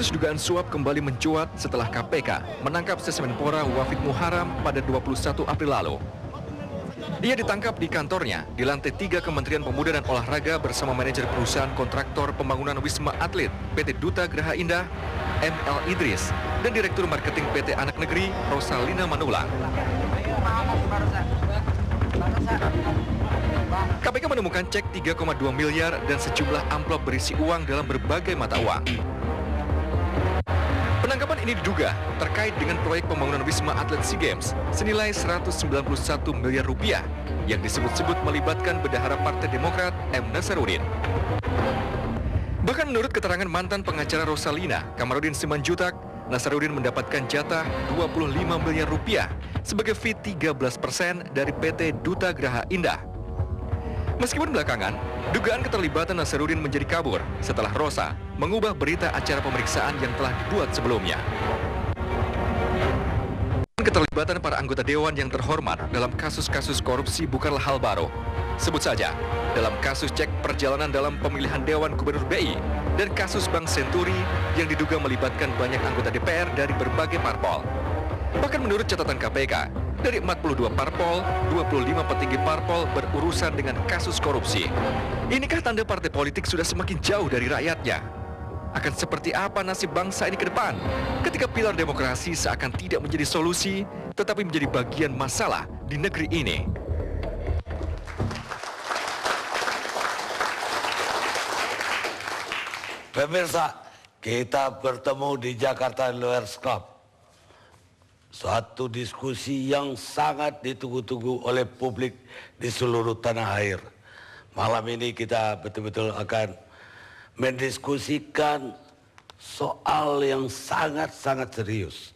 Kasus dugaan suap kembali mencuat setelah KPK menangkap Semenpora Wafid Muharam pada 21 April lalu. Ia ditangkap di kantornya di lantai 3 Kementerian Pemuda dan Olahraga bersama manajer perusahaan kontraktor pembangunan Wisma Atlet PT Duta Geraha Indah, ML Idris, dan Direktur Marketing PT Anak Negeri, Rosalina Manulang. KPK menemukan cek 3,2 miliar dan sejumlah amplop berisi uang dalam berbagai mata uang. Penangkapan ini diduga terkait dengan proyek pembangunan Wisma Atlet SEA Games senilai 191 miliar rupiah yang disebut-sebut melibatkan bendahara Partai Demokrat M. Nasaruddin. Bahkan menurut keterangan mantan pengacara Rosalina, Kamarudin Simanjutak, Nasaruddin mendapatkan jatah 25 miliar rupiah sebagai fee 13% dari PT Duta Geraha Indah. Meskipun belakangan, dugaan keterlibatan Nasaruddin menjadi kabur setelah Rosa mengubah berita acara pemeriksaan yang telah dibuat sebelumnya. Keterlibatan para anggota dewan yang terhormat dalam kasus-kasus korupsi bukanlah hal baru. Sebut saja, dalam kasus cek perjalanan dalam pemilihan Dewan Gubernur BI dan kasus Bank Senturi yang diduga melibatkan banyak anggota DPR dari berbagai parpol. Bahkan menurut catatan KPK, dari 42 parpol, 25 petinggi parpol berurusan dengan kasus korupsi. Inikah tanda partai politik sudah semakin jauh dari rakyatnya? Akan seperti apa nasib bangsa ini ke depan ketika pilar demokrasi seakan tidak menjadi solusi, tetapi menjadi bagian masalah di negeri ini? Pemirsa, kita bertemu di Jakarta Lawyers Club. Suatu diskusi yang sangat ditunggu-tunggu oleh publik di seluruh tanah air. Malam ini kita betul-betul akan mendiskusikan soal yang sangat-sangat serius,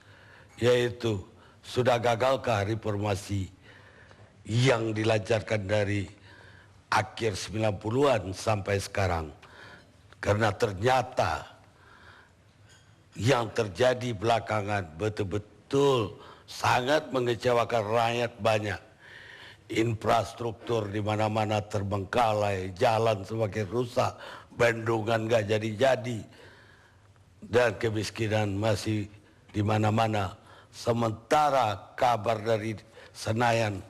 yaitu sudah gagalkah reformasi yang dilancarkan dari akhir 90-an sampai sekarang. Karena ternyata yang terjadi belakangan betul-betul sangat mengecewakan rakyat banyak. Infrastruktur di mana-mana terbengkalai, jalan semakin rusak, bendungan nggak jadi-jadi, dan kemiskinan masih di mana-mana. Sementara kabar dari Senayan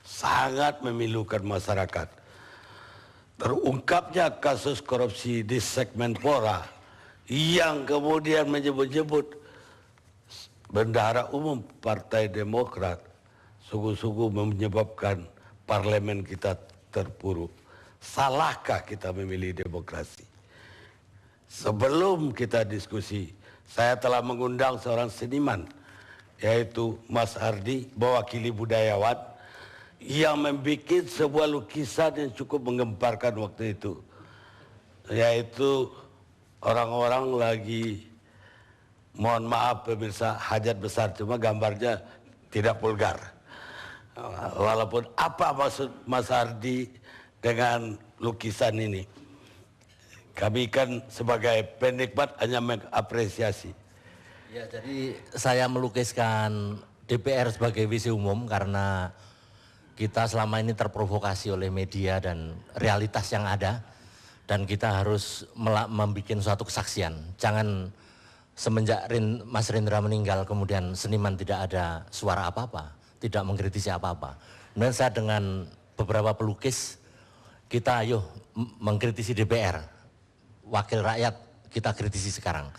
sangat memilukan masyarakat. Terungkapnya kasus korupsi di Semenpora yang kemudian menyebut-nyebut bendahara umum Partai Demokrat sungguh-sungguh menyebabkan parlemen kita terpuruk. Salahkah kita memilih demokrasi? Sebelum kita diskusi, saya telah mengundang seorang seniman, yaitu Mas Ardi, mewakili budayawan, yang membuat sebuah lukisan yang cukup menggemparkan waktu itu, yaitu orang-orang lagi, mohon maaf pemirsa, hajat besar, cuma gambarnya tidak vulgar. Walaupun apa maksud Mas Ardi dengan lukisan ini, kami kan sebagai penikmat hanya mengapresiasi. Ya, jadi saya melukiskan DPR sebagai visi umum karena kita selama ini terprovokasi oleh media dan realitas yang ada, dan kita harus membuat suatu kesaksian. Jangan semenjak Mas Rindra meninggal kemudian seniman tidak ada suara apa-apa, tidak mengkritisi apa-apa. Dan saya dengan beberapa pelukis, kita ayo mengkritisi DPR, wakil rakyat kita kritisi sekarang.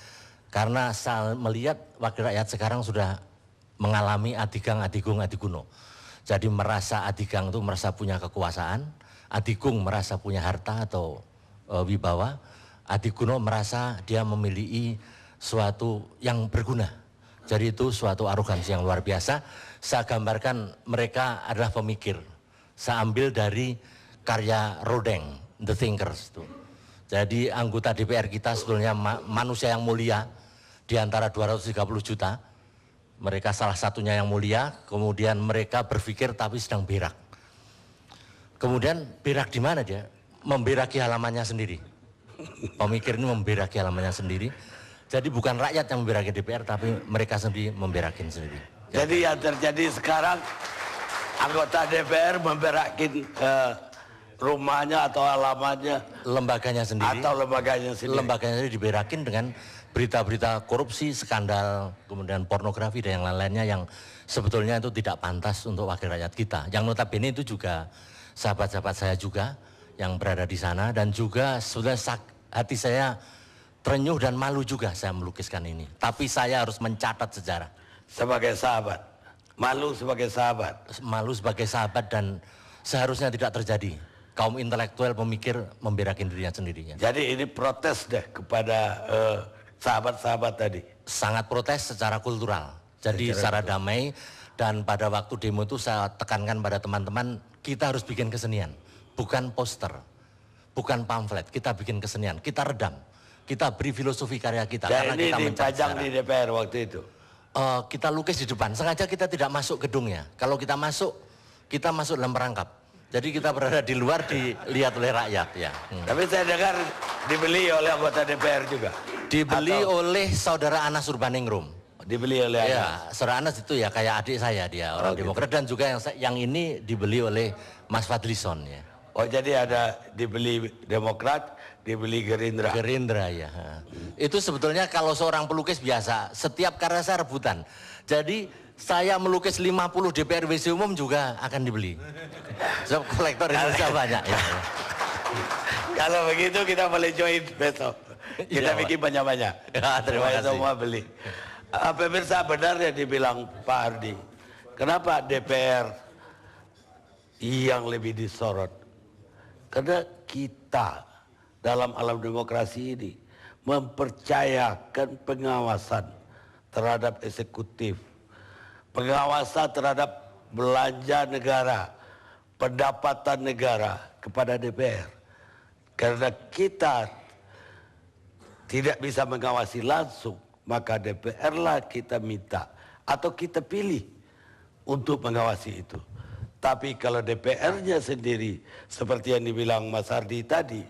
Karena saya melihat wakil rakyat sekarang sudah mengalami adigang, adigung, adiguno. Jadi merasa adigang itu merasa punya kekuasaan, adigung merasa punya harta atau wibawa, adiguno merasa dia memiliki suatu yang berguna. Jadi itu suatu arogansi yang luar biasa. Saya gambarkan mereka adalah pemikir. Saya ambil dari karya Rodin, The Thinkers itu. Jadi anggota DPR kita sebetulnya manusia yang mulia di antara 230 juta. Mereka salah satunya yang mulia, kemudian mereka berpikir tapi sedang berak. Kemudian berak di mana dia? Memberaki halamannya sendiri. Pemikir ini memberaki halamannya sendiri. Jadi bukan rakyat yang memberaki DPR, tapi mereka sendiri memberakin sendiri. Jadi yang terjadi sekarang, anggota DPR memberakin rumahnya atau alamatnya Lembaganya sendiri. atau lembaganya sendiri. Lembaganya sendiri diberakin dengan berita-berita korupsi, skandal, kemudian pornografi dan yang lain-lainnya yang sebetulnya itu tidak pantas untuk wakil rakyat kita. Yang notabene itu juga sahabat-sahabat saya juga yang berada di sana, dan juga sudah hati saya terenyuh dan malu juga saya melukiskan ini. Tapi saya harus mencatat sejarah. Sebagai sahabat, malu sebagai sahabat. Malu sebagai sahabat, dan seharusnya tidak terjadi. Kaum intelektual pemikir memberakin dirinya sendirinya. Jadi ini protes deh kepada sahabat-sahabat tadi. Sangat protes secara kultural. Jadi secara damai, dan pada waktu demo itu saya tekankan pada teman-teman, kita harus bikin kesenian. Bukan poster, bukan pamflet, kita bikin kesenian, kita redam. Kita beri filosofi karya kita. Dan ini kita dipajang di DPR waktu itu. Kita lukis di depan, sengaja kita tidak masuk gedungnya. Kalau kita masuk dalam perangkap. Jadi kita berada di luar, dilihat oleh rakyat ya. Tapi saya dengar dibeli oleh anggota DPR juga. Dibeli oleh saudara Anas Urbaningrum. Dibeli oleh Ya, saudara Anas itu ya kayak adik saya, dia orang Demokrat, dan juga yang ini dibeli oleh Mas Fadlison ya. Oh, jadi ada dibeli Demokrat, dibeli Gerindra. Gerindra ya. Itu sebetulnya kalau seorang pelukis biasa, setiap karya saya rebutan. Jadi saya melukis 50 DPR WC umum juga akan dibeli. Sebab kolektor Indonesia banyak ya. Kalau begitu kita boleh join besok. Kita Iya, bikin banyak-banyak. Ya, terima Supaya kasih. semua beli. Pemirsa, benar yang dibilang Pak Ardi. Kenapa DPR yang lebih disorot? Karena kita dalam alam demokrasi ini mempercayakan pengawasan terhadap eksekutif, pengawasan terhadap belanja negara, pendapatan negara kepada DPR. Karena kita tidak bisa mengawasi langsung, maka DPR lah kita minta atau kita pilih untuk mengawasi itu. Tapi kalau DPR-nya sendiri, seperti yang dibilang Mas Ardi tadi,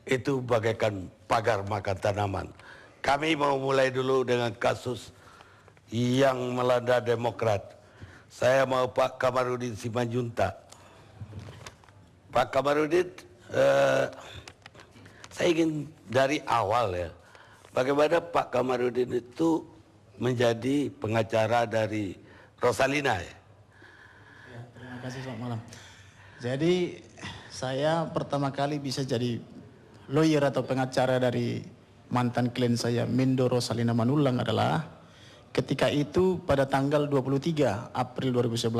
itu bagaikan pagar makan tanaman. Kami mau mulai dulu dengan kasus yang melanda Demokrat. Saya mau Pak Kamarudin Simanjuntak. Pak Kamarudin, saya ingin dari awal ya, bagaimana Pak Kamarudin itu menjadi pengacara dari Rosalina ya? Terima kasih, selamat malam. Jadi saya pertama kali bisa jadi lawyer atau pengacara dari mantan klien saya Mindo Rosalina Manulang adalah ketika itu pada tanggal 23 April 2011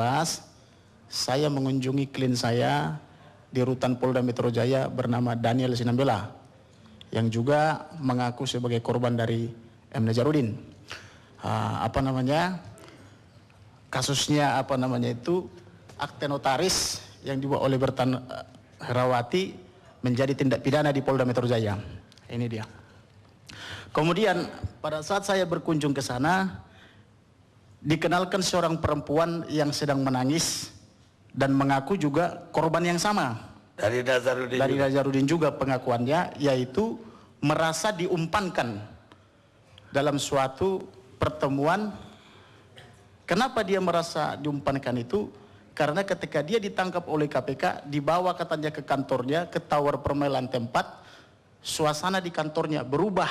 saya mengunjungi klien saya di rutan Polda Metro Jaya bernama Daniel Sinambela yang juga mengaku sebagai korban dari M. Najarudin. Kasusnya akte notaris yang dibuat oleh Bertan Herawati menjadi tindak pidana di Polda Metro Jaya. Ini dia. Kemudian pada saat saya berkunjung ke sana, dikenalkan seorang perempuan yang sedang menangis dan mengaku juga korban yang sama. Dari Nazarudin. Dari Nazarudin juga pengakuannya, yaitu merasa diumpankan dalam suatu pertemuan. Kenapa dia merasa diumpankan itu? Karena ketika dia ditangkap oleh KPK, dibawa katanya ke kantornya, ke Tower Permai lantai 4, suasana di kantornya berubah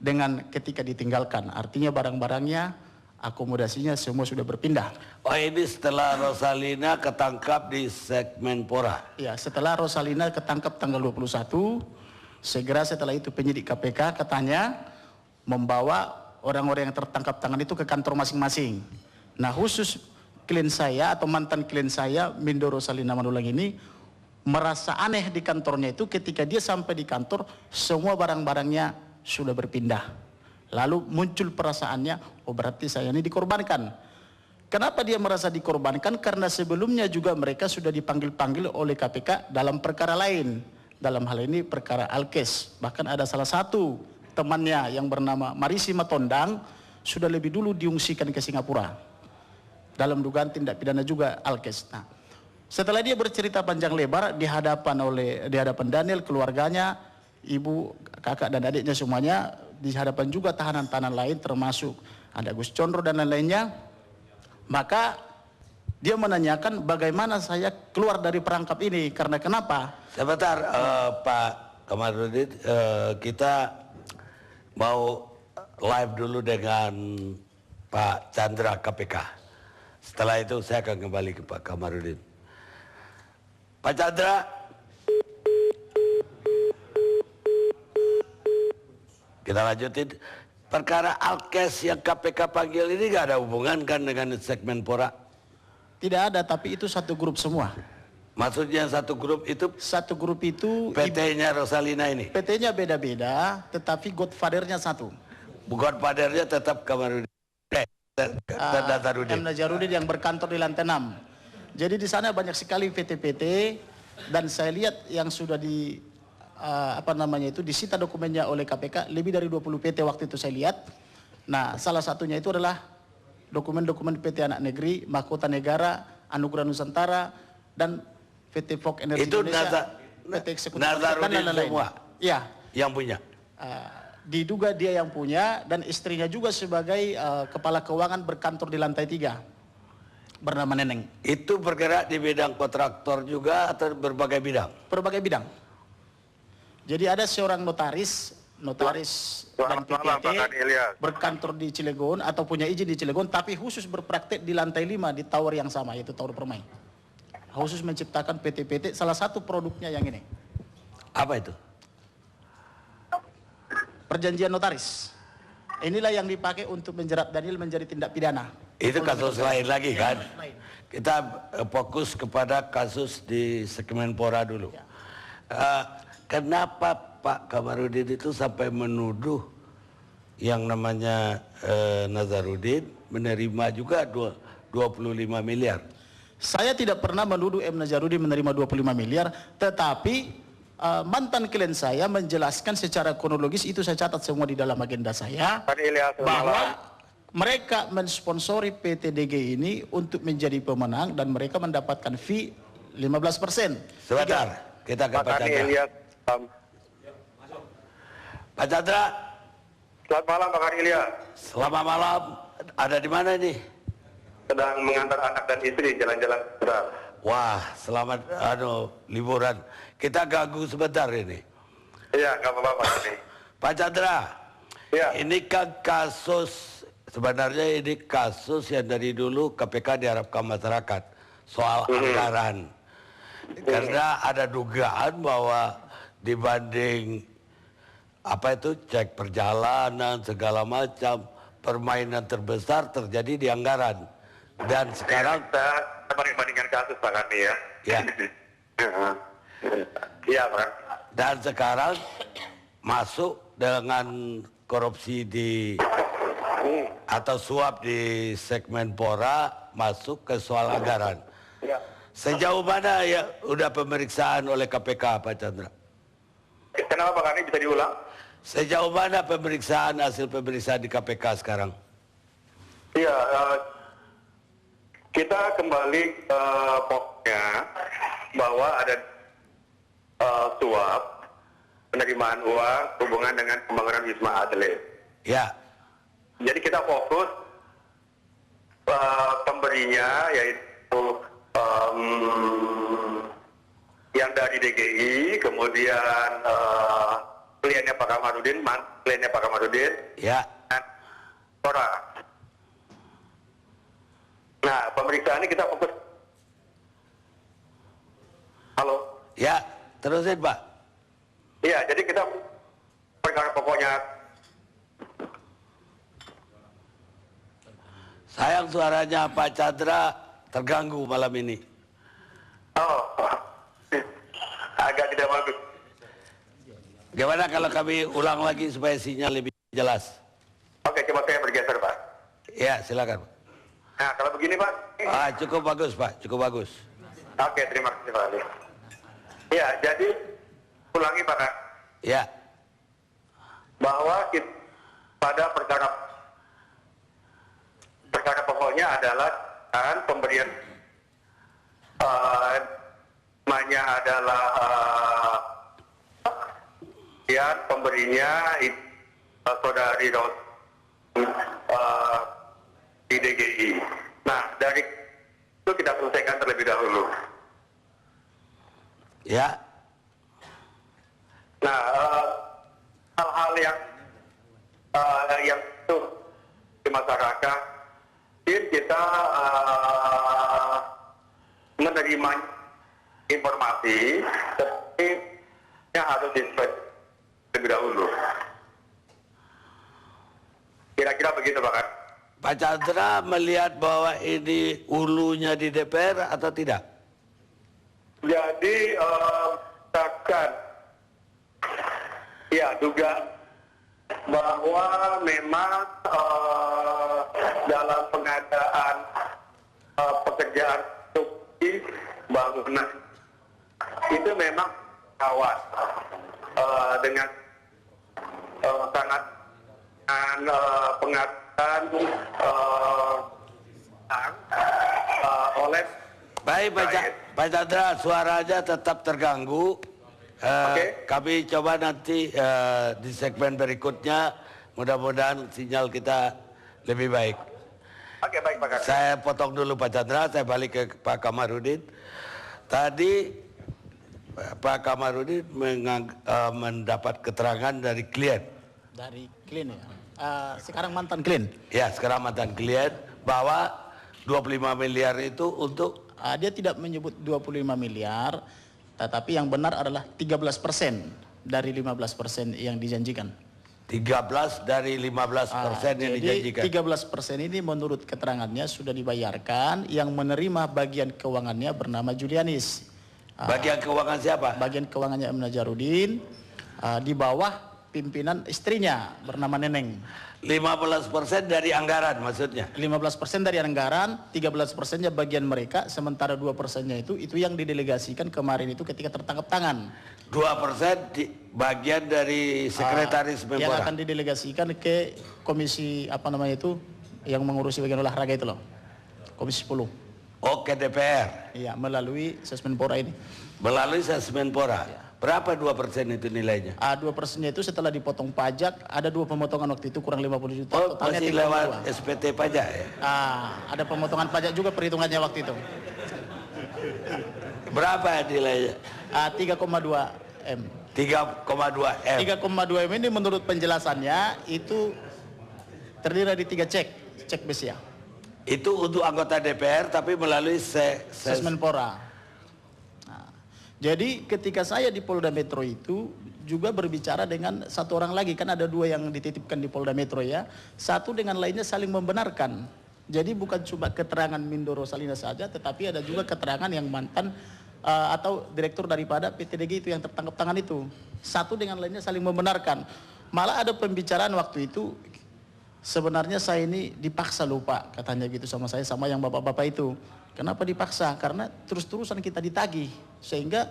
dengan ketika ditinggalkan. Artinya barang-barangnya, akomodasinya semua sudah berpindah. Oh, ini setelah Rosalina ketangkap di Segmenpora. Ya, setelah Rosalina ketangkap tanggal 21, segera setelah itu penyidik KPK katanya membawa orang-orang yang tertangkap tangan itu ke kantor masing-masing. Nah, khusus klien saya atau mantan klien saya Mindo Rosalina Manulang ini merasa aneh di kantornya itu ketika dia sampai di kantor semua barang-barangnya sudah berpindah. Lalu muncul perasaannya, oh berarti saya ini dikorbankan. Kenapa dia merasa dikorbankan? Karena sebelumnya juga mereka sudah dipanggil-panggil oleh KPK dalam perkara lain. Dalam hal ini perkara Alkes. Bahkan ada salah satu temannya yang bernama Marisi Matondang sudah lebih dulu diungsikan ke Singapura dalam dugaan tindak pidana juga Alkes. Nah, setelah dia bercerita panjang lebar di hadapan Daniel, keluarganya, ibu, kakak dan adiknya semuanya, di hadapan juga tahanan-tahanan lain termasuk ada Gus Condro dan lain-lainnya, maka Dia menanyakan bagaimana saya keluar dari perangkap ini, karena kenapa? Sebentar, Pak Kamarudin, kita mau live dulu dengan Pak Chandra KPK. Setelah itu saya akan kembali ke Pak Kamarudin. Pak Chandra. Kita lanjutin. Perkara Alkes yang KPK panggil ini nggak ada hubungan kan dengan segmen Pora? Tidak ada, tapi itu satu grup semua. Maksudnya satu grup itu? Satu grup itu PT-nya Rosalina ini? PT-nya beda-beda, tetapi godfather-nya satu. Godfather-nya tetap Kamarudin. M. Najarudin yang berkantor di lantai 6. Jadi di sana banyak sekali PT-PT, dan saya lihat yang sudah disita dokumennya oleh KPK lebih dari 20 PT waktu itu saya lihat. Nah, salah satunya itu adalah dokumen-dokumen PT Anak Negeri, Mahkota Negara, Anugerah Nusantara, dan PT Fok Energi itu Indonesia, PT Eksekutif Nazaruddin dan lain-lain. semua? Iya. Yang punya? Diduga dia yang punya, dan istrinya juga sebagai kepala keuangan berkantor di lantai 3, bernama Neneng. Itu bergerak di bidang kontraktor juga atau berbagai bidang? Berbagai bidang. Jadi ada seorang notaris dan PPT berkantor di Cilegon atau punya izin di Cilegon, tapi khusus berpraktek di lantai 5 di tower yang sama, yaitu Tower Permai. Khusus menciptakan PT-PT, salah satu produknya yang ini. Apa itu? Perjanjian notaris. Inilah yang dipakai untuk menjerat Daniel menjadi tindak pidana. Itu kasus lain lagi kan? Kita fokus kepada kasus di segmen Pora dulu. Kenapa Pak Kamarudin itu sampai menuduh yang namanya Nazaruddin menerima juga 25 miliar? Saya tidak pernah menuduh M. Nazaruddin menerima 25 miliar, tetapi mantan klien saya menjelaskan secara kronologis, itu saya catat semua di dalam agenda saya, bahwa mereka mensponsori PTDG ini untuk menjadi pemenang dan mereka mendapatkan fee 15%. Sebentar, kita ke Pak Chandra. Pak Chandra. Selamat malam Pak Karya. Selamat malam. Ada di mana ini? Sedang mengantar anak dan istri jalan-jalan. Wah, selamat liburan. Kita ganggu sebentar ini. Iya, nggak apa-apa Pak ini. Pak Chandra. Ya. Ini kan kasus, sebenarnya ini kasus yang dari dulu KPK diharapkan masyarakat soal anggaran. Karena ada dugaan bahwa dibanding cek perjalanan segala macam, permainan terbesar terjadi di anggaran. Dan sekarang kita bandingkan kasus Pak Karni ya. Ya. Iya Pak. Dan sekarang masuk dengan korupsi atau suap di segmen Pora, masuk ke soal anggaran. Ya. Sejauh mana ya udah pemeriksaan oleh KPK Pak Chandra? Kenapa Pak Karni, bisa diulang? Sejauh mana hasil pemeriksaan di KPK sekarang? Iya, kita kembali ke pokoknya bahwa ada suap, penerimaan uang, hubungan dengan pembangunan Wisma Atlet. Ya. Jadi kita fokus pemberinya yaitu yang dari DGI, kemudian kliennya Pak Kamarudin, Ya. dan Pora. Nah, pemeriksaan ini kita fokus. Halo. Ya, terusin Pak. Iya, jadi kita perkara pokoknya. Sayang suaranya Pak Chandra terganggu malam ini. Oh, agak tidak bagus. Gimana kalau kami ulang lagi supaya sinyal lebih jelas? Oke, coba saya bergeser Pak. Ya, silakan. Nah, kalau begini Pak. Cukup bagus Pak, cukup bagus. Oke, terima kasih Pak Ali. Ya, jadi ulangi Pak. Ya. Bahwa pada perkara pokoknya adalah pemberian namanya adalah pemberinya saudari di DGI. Nah, dari itu kita selesaikan terlebih dahulu. Ya. Nah, hal-hal yang itu di masyarakat, kita menerima informasi, tapi harus diinvestigasi terlebih dahulu. Kira-kira begitu, Pak. Pak Chandra melihat bahwa ini hulunya di DPR atau tidak? Jadi, misalkan, ya duga bahwa memang dalam pengadaan pekerjaan konstruksi bangunan itu memang awas dengan sangat pengadaan oleh Baik Pak Chandra, suaranya tetap terganggu. Kami coba nanti di segmen berikutnya, mudah-mudahan sinyal kita lebih baik. Oke, baik Pak Kakak. Saya potong dulu Pak Chandra, saya balik ke Pak Kamarudin. Tadi Pak Kamarudin mendapat keterangan dari klien. Dari klien ya. Sekarang mantan klien. Ya, sekarang mantan klien bahwa 25 miliar itu untuk Dia tidak menyebut 25 miliar, tetapi yang benar adalah 13% dari 15% yang dijanjikan. 13 dari 15% yang dijanjikan. 13% ini menurut keterangannya sudah dibayarkan, yang menerima bagian keuangannya bernama Julianis. Bagian keuangan siapa? Bagian keuangannya M. Najarudin, di bawah pimpinan istrinya bernama Neneng. 15% dari anggaran maksudnya. 15% dari anggaran, 13%-nya bagian mereka, sementara 2%-nya itu yang didelegasikan kemarin itu ketika tertangkap tangan. 2% bagian dari sekretaris Yang Menpora. akan didelegasikan ke komisi yang mengurusi bagian olahraga itu loh. Komisi 10. Oke, DPR. Iya, melalui Sesmenpora ini. Melalui Sesmenpora. Berapa 2% itu nilainya? 2%-nya itu setelah dipotong pajak, ada 2 pemotongan waktu itu kurang 50 juta. Oh, Totalnya masih 32. lewat SPT pajak ya? Ada pemotongan pajak juga perhitungannya waktu itu. Berapa nilainya? 3,2 M. 3,2 M. 3,2 M ini menurut penjelasannya itu terdiri dari 3 cek besia. Itu untuk anggota DPR tapi melalui Sesmenpora. Jadi ketika saya di Polda Metro itu juga berbicara dengan satu orang lagi, kan ada 2 yang dititipkan di Polda Metro ya. Satu dengan lainnya saling membenarkan. Jadi bukan cuma keterangan Mindoro Salina saja, tetapi ada juga keterangan yang mantan atau direktur daripada PTDG itu yang tertangkap tangan itu. Satu dengan lainnya saling membenarkan. Malah ada pembicaraan waktu itu, sebenarnya saya ini dipaksa lupa, katanya gitu sama saya, sama yang bapak-bapak itu. Kenapa dipaksa? Karena terus-terusan kita ditagih. Sehingga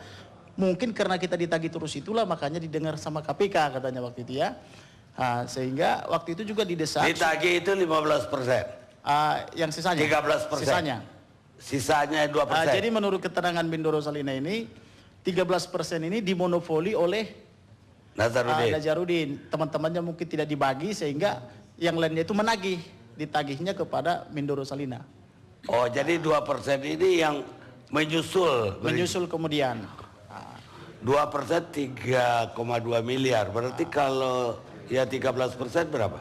mungkin karena kita ditagih terus itulah makanya didengar sama KPK katanya waktu itu ya. Sehingga waktu itu juga didesak. Ditagih itu 15%. Yang sisanya. 13%. Sisanya 2%. Jadi menurut keterangan Mindoro Salina ini, 13% ini dimonopoli oleh Najarudin. Teman-temannya mungkin tidak dibagi sehingga yang lainnya itu menagih. Ditagihnya kepada Mindoro Salina. Oh, jadi 2% ini yang menyusul kemudian. 2% 3,2 miliar. Berarti kalau ya 13% berapa?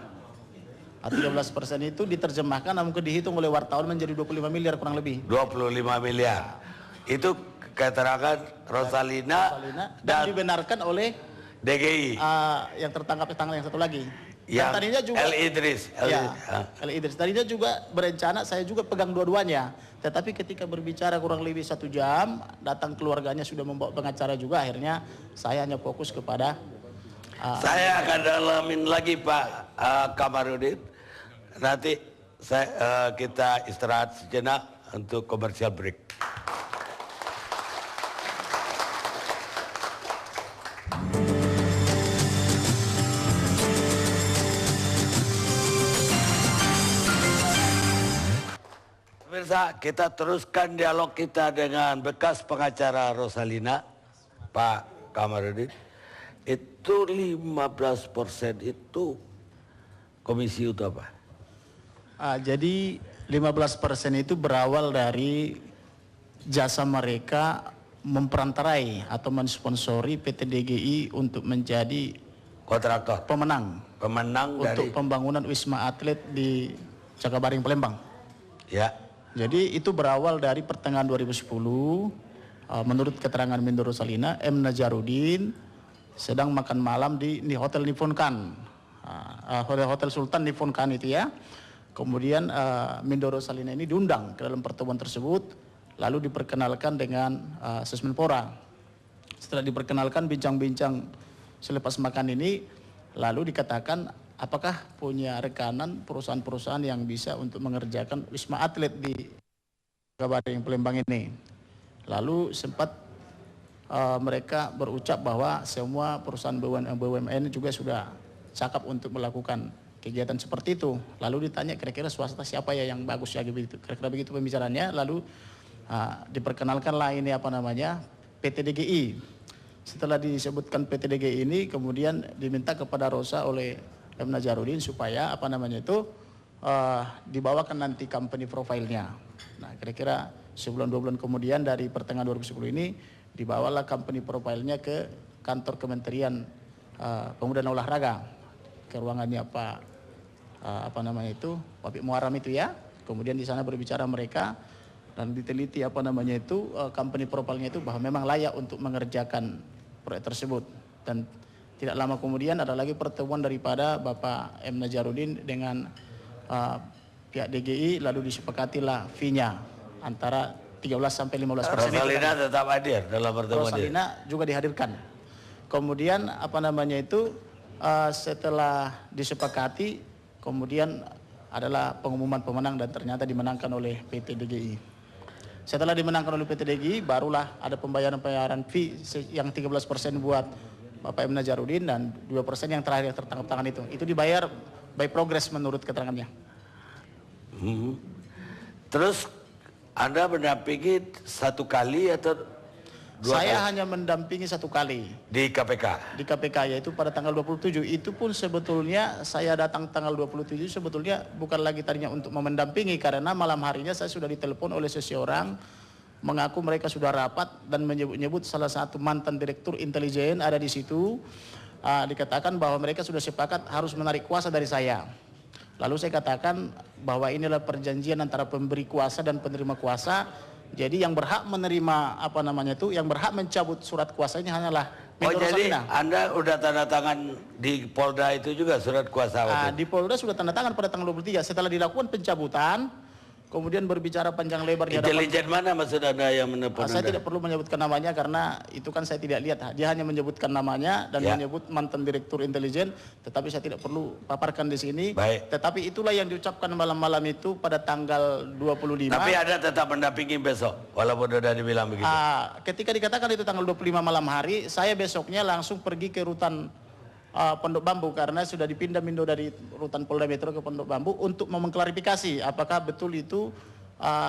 13% itu diterjemahkan namun dihitung oleh wartawan menjadi 25 miliar kurang lebih. 25 miliar. Itu keterangan Rosalina dan dibenarkan oleh DGI. Yang tertangkap tanggal yang satu lagi. Yang tadinya juga El Idris. El Idris. Tadinya juga berencana saya juga pegang dua-duanya. Tetapi ketika berbicara kurang lebih 1 jam, datang keluarganya sudah membawa pengacara juga. Akhirnya saya hanya fokus kepada. Saya akan dalamin lagi Pak Kamarudin. Nanti kita istirahat sejenak untuk commercial break. Pemirsa, kita teruskan dialog kita dengan bekas pengacara Rosalina, Pak Kamarudin. Itu 15% itu komisi untuk apa? Jadi 15% itu berawal dari jasa mereka memperantarai atau mensponsori PT DGI untuk menjadi Kontraktor. pemenang Dari untuk pembangunan Wisma Atlet di Cakabaring, Palembang. ya. Jadi itu berawal dari pertengahan 2010, menurut keterangan Mindoro Salina, M. Najarudin sedang makan malam di Hotel Nippon-kan, Hotel Sultan Nippon-kan itu ya. Kemudian Mindoro Salina ini diundang ke dalam pertemuan tersebut, lalu diperkenalkan dengan Sesmenpora. Setelah diperkenalkan bincang-bincang selepas makan ini, lalu dikatakan apakah punya rekanan perusahaan-perusahaan yang bisa untuk mengerjakan Wisma Atlet di Cakabaring, Palembang ini. Lalu sempat mereka berucap bahwa semua perusahaan BUMN juga sudah cakap untuk melakukan kegiatan seperti itu. Lalu ditanya kira-kira swasta siapa ya yang bagus ya begitu. Kira-kira begitu pembicaraannya. Lalu diperkenalkanlah ini PT DGI. Setelah disebutkan PT DGI ini, kemudian diminta kepada Rosa oleh M. Najarudin supaya dibawakan nanti company profile-nya. Nah, kira-kira sebulan 2 bulan kemudian dari pertengahan 2010 ini dibawalah company profile-nya ke kantor Kementerian Pemuda dan Olahraga, ke ruangannya Pak Wapik Muaram itu ya. Kemudian di sana berbicara mereka dan diteliti company profile-nya itu bahwa memang layak untuk mengerjakan proyek tersebut. Dan tidak lama kemudian ada lagi pertemuan daripada Bapak M. Najarudin dengan pihak DGI, lalu disepakatilah fee-nya antara 13 sampai 15%. Rosalina tetap hadir dalam pertemuan. Rosalina juga dihadirkan. Kemudian setelah disepakati, kemudian adalah pengumuman pemenang dan ternyata dimenangkan oleh PT DGI. Setelah dimenangkan oleh PT DGI, barulah ada pembayaran fee yang 13% buat Bapak M. Najarudin dan 2% yang terakhir tertangkap tangan itu. Itu dibayar by progress menurut keterangannya. Terus Anda mendampingi 1 kali atau 2 Saya kali? hanya mendampingi 1 kali. Di KPK? Di KPK, yaitu pada tanggal 27. Itu pun sebetulnya saya datang tanggal 27 sebetulnya bukan lagi tadinya untuk mendampingi, karena malam harinya saya sudah ditelepon oleh seseorang mengaku mereka sudah rapat dan menyebut-nyebut salah satu mantan direktur intelijen ada di situ. Dikatakan bahwa mereka sudah sepakat harus menarik kuasa dari saya. Lalu saya katakan bahwa inilah perjanjian antara pemberi kuasa dan penerima kuasa. Jadi yang berhak menerima yang berhak mencabut surat kuasa ini hanyalah Mindoro jadi Salina. Anda udah tanda tangan di Polda itu juga surat kuasa? Di Polda sudah tanda tangan pada tanggal 23. Setelah dilakukan pencabutan, kemudian berbicara panjang lebar di hadapan. Intelijen mana maksud Anda yang menelpon Saya Anda? tidak perlu menyebutkan namanya karena itu kan saya tidak lihat. Dia hanya menyebutkan namanya dan menyebut mantan direktur intelijen, tetapi saya tidak perlu paparkan di sini. Baik. Tetapi itulah yang diucapkan malam-malam itu pada tanggal 25. Tapi Anda tetap mendampingi besok, walaupun sudah dibilang begitu? Ketika dikatakan itu tanggal 25 malam hari, saya besoknya langsung pergi ke rutan Pondok Bambu karena sudah dipindah Mindo dari rutan Polda Metro ke Pondok Bambu untuk mengklarifikasi apakah betul itu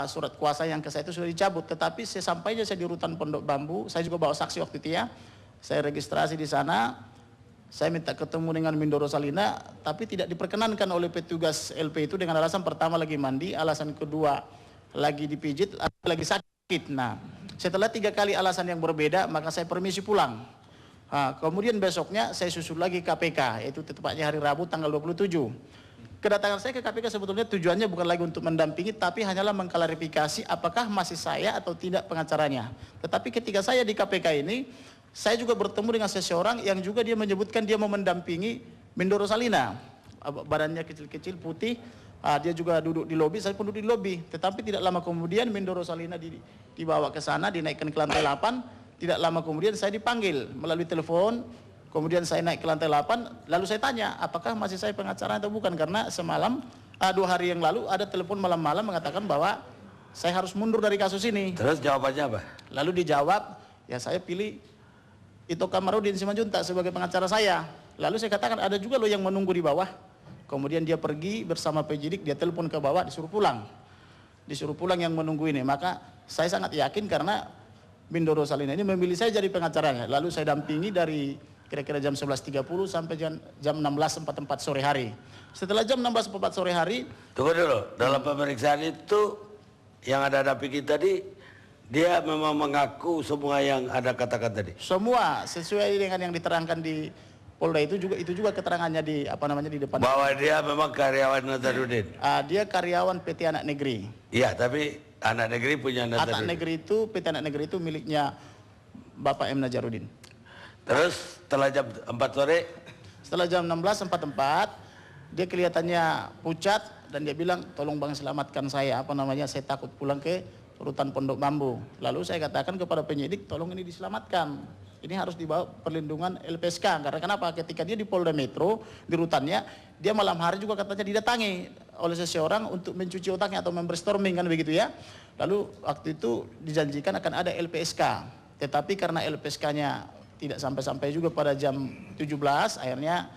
surat kuasa yang ke saya itu sudah dicabut. Tetapi sesampainya saya di rutan Pondok Bambu, saya juga bawa saksi waktu itu ya. Saya registrasi di sana, saya minta ketemu dengan Mindoro Salina, tapi tidak diperkenankan oleh petugas LP itu dengan alasan pertama lagi mandi, alasan kedua lagi dipijit, lagi sakit. Nah, setelah 3 kali alasan yang berbeda, maka saya permisi pulang. Kemudian besoknya saya susul lagi KPK, yaitu tepatnya hari Rabu tanggal 27. Kedatangan saya ke KPK sebetulnya tujuannya bukan lagi untuk mendampingi, tapi hanyalah mengklarifikasi apakah masih saya atau tidak pengacaranya. Tetapi ketika saya di KPK ini, saya juga bertemu dengan seseorang yang juga dia menyebutkan dia mau mendampingi Mindoro Salina. Badannya kecil-kecil, putih, dia juga duduk di lobi, saya pun duduk di lobi. Tetapi tidak lama kemudian Mindoro Salina dibawa ke sana, dinaikkan ke lantai 8. Tidak lama kemudian saya dipanggil melalui telepon, kemudian saya naik ke lantai 8, lalu saya tanya apakah masih saya pengacara atau bukan, karena semalam, 2 hari yang lalu ada telepon malam-malam mengatakan bahwa saya harus mundur dari kasus ini. Terus jawabannya apa? Lalu dijawab, ya saya pilih Ito Kamarudin Simanjuntak sebagai pengacara saya. Lalu saya katakan ada juga loh yang menunggu di bawah. Kemudian dia pergi bersama penyidik, dia telepon ke bawah, disuruh pulang. Disuruh pulang yang menunggu ini. Maka saya sangat yakin karena Mindoro Salina ini memilih saya jadi pengacaranya. Lalu saya dampingi dari kira-kira jam 11.30 sampai jam 16.44 sore hari. Setelah jam 16.44 sore hari, Tunggu dulu, dalam pemeriksaan itu yang ada Piki tadi, dia memang mengaku semua yang ada katakan tadi. semua sesuai dengan yang diterangkan di Polda itu juga keterangannya di di depan. Bahwa dia memang karyawan Nazarudin. Dia karyawan PT Anak Negeri. Iya, tapi anak negeri punya Anak Nazarudin. Negeri itu PT Anak Negeri itu miliknya Bapak M. Nazarudin. Terus setelah jam 4 sore, Setelah jam 16.44 dia kelihatannya pucat dan dia bilang tolong Bang selamatkan saya saya takut pulang ke rutan Pondok Bambu. Lalu saya katakan kepada penyidik tolong ini diselamatkan. Ini harus dibawa perlindungan LPSK karena kenapa? Ketika dia di Polda Metro di rutannya dia malam hari juga katanya didatangi oleh seseorang untuk mencuci otaknya atau membrainstorming kan begitu ya. Lalu waktu itu dijanjikan akan ada LPSK. Tetapi karena LPSK-nya tidak sampai-sampai juga pada jam 17 akhirnya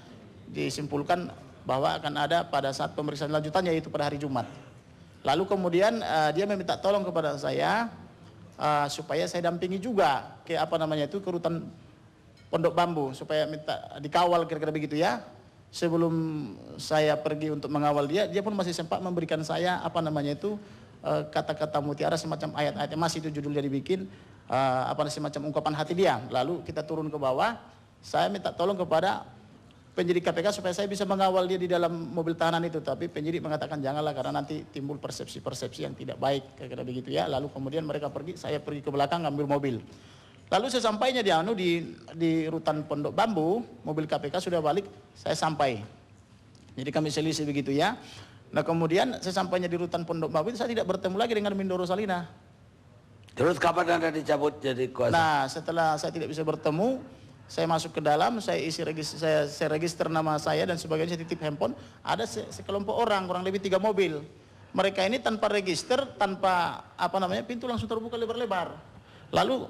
disimpulkan bahwa akan ada pada saat pemeriksaan lanjutannya yaitu pada hari Jumat. Lalu kemudian dia meminta tolong kepada saya supaya saya dampingi juga ke ke rutan Pondok Bambu supaya minta dikawal kira-kira begitu ya. Sebelum saya pergi untuk mengawal dia pun masih sempat memberikan saya kata-kata mutiara semacam ayat-ayat masih itu judulnya dibikin semacam ungkapan hati dia. Lalu kita turun ke bawah, saya minta tolong kepada penyidik KPK supaya saya bisa mengawal dia di dalam mobil tahanan itu, tapi penyidik mengatakan janganlah karena nanti timbul persepsi-persepsi yang tidak baik kira-kira begitu ya. Lalu kemudian mereka pergi, saya pergi ke belakang ngambil mobil. Lalu sesampainya di rutan Pondok Bambu, mobil KPK sudah balik, saya sampai. Jadi kami selisih begitu ya. Nah kemudian sesampainya di rutan Pondok Bambu itu saya tidak bertemu lagi dengan Mindoro Salina. terus kapan Anda dicabut jadi kuasa? Nah setelah saya tidak bisa bertemu, saya masuk ke dalam, saya register nama saya dan sebagainya, saya titip handphone. Ada sekelompok orang, kurang lebih 3 mobil. Mereka ini tanpa register, tanpa pintu langsung terbuka lebar-lebar. Lalu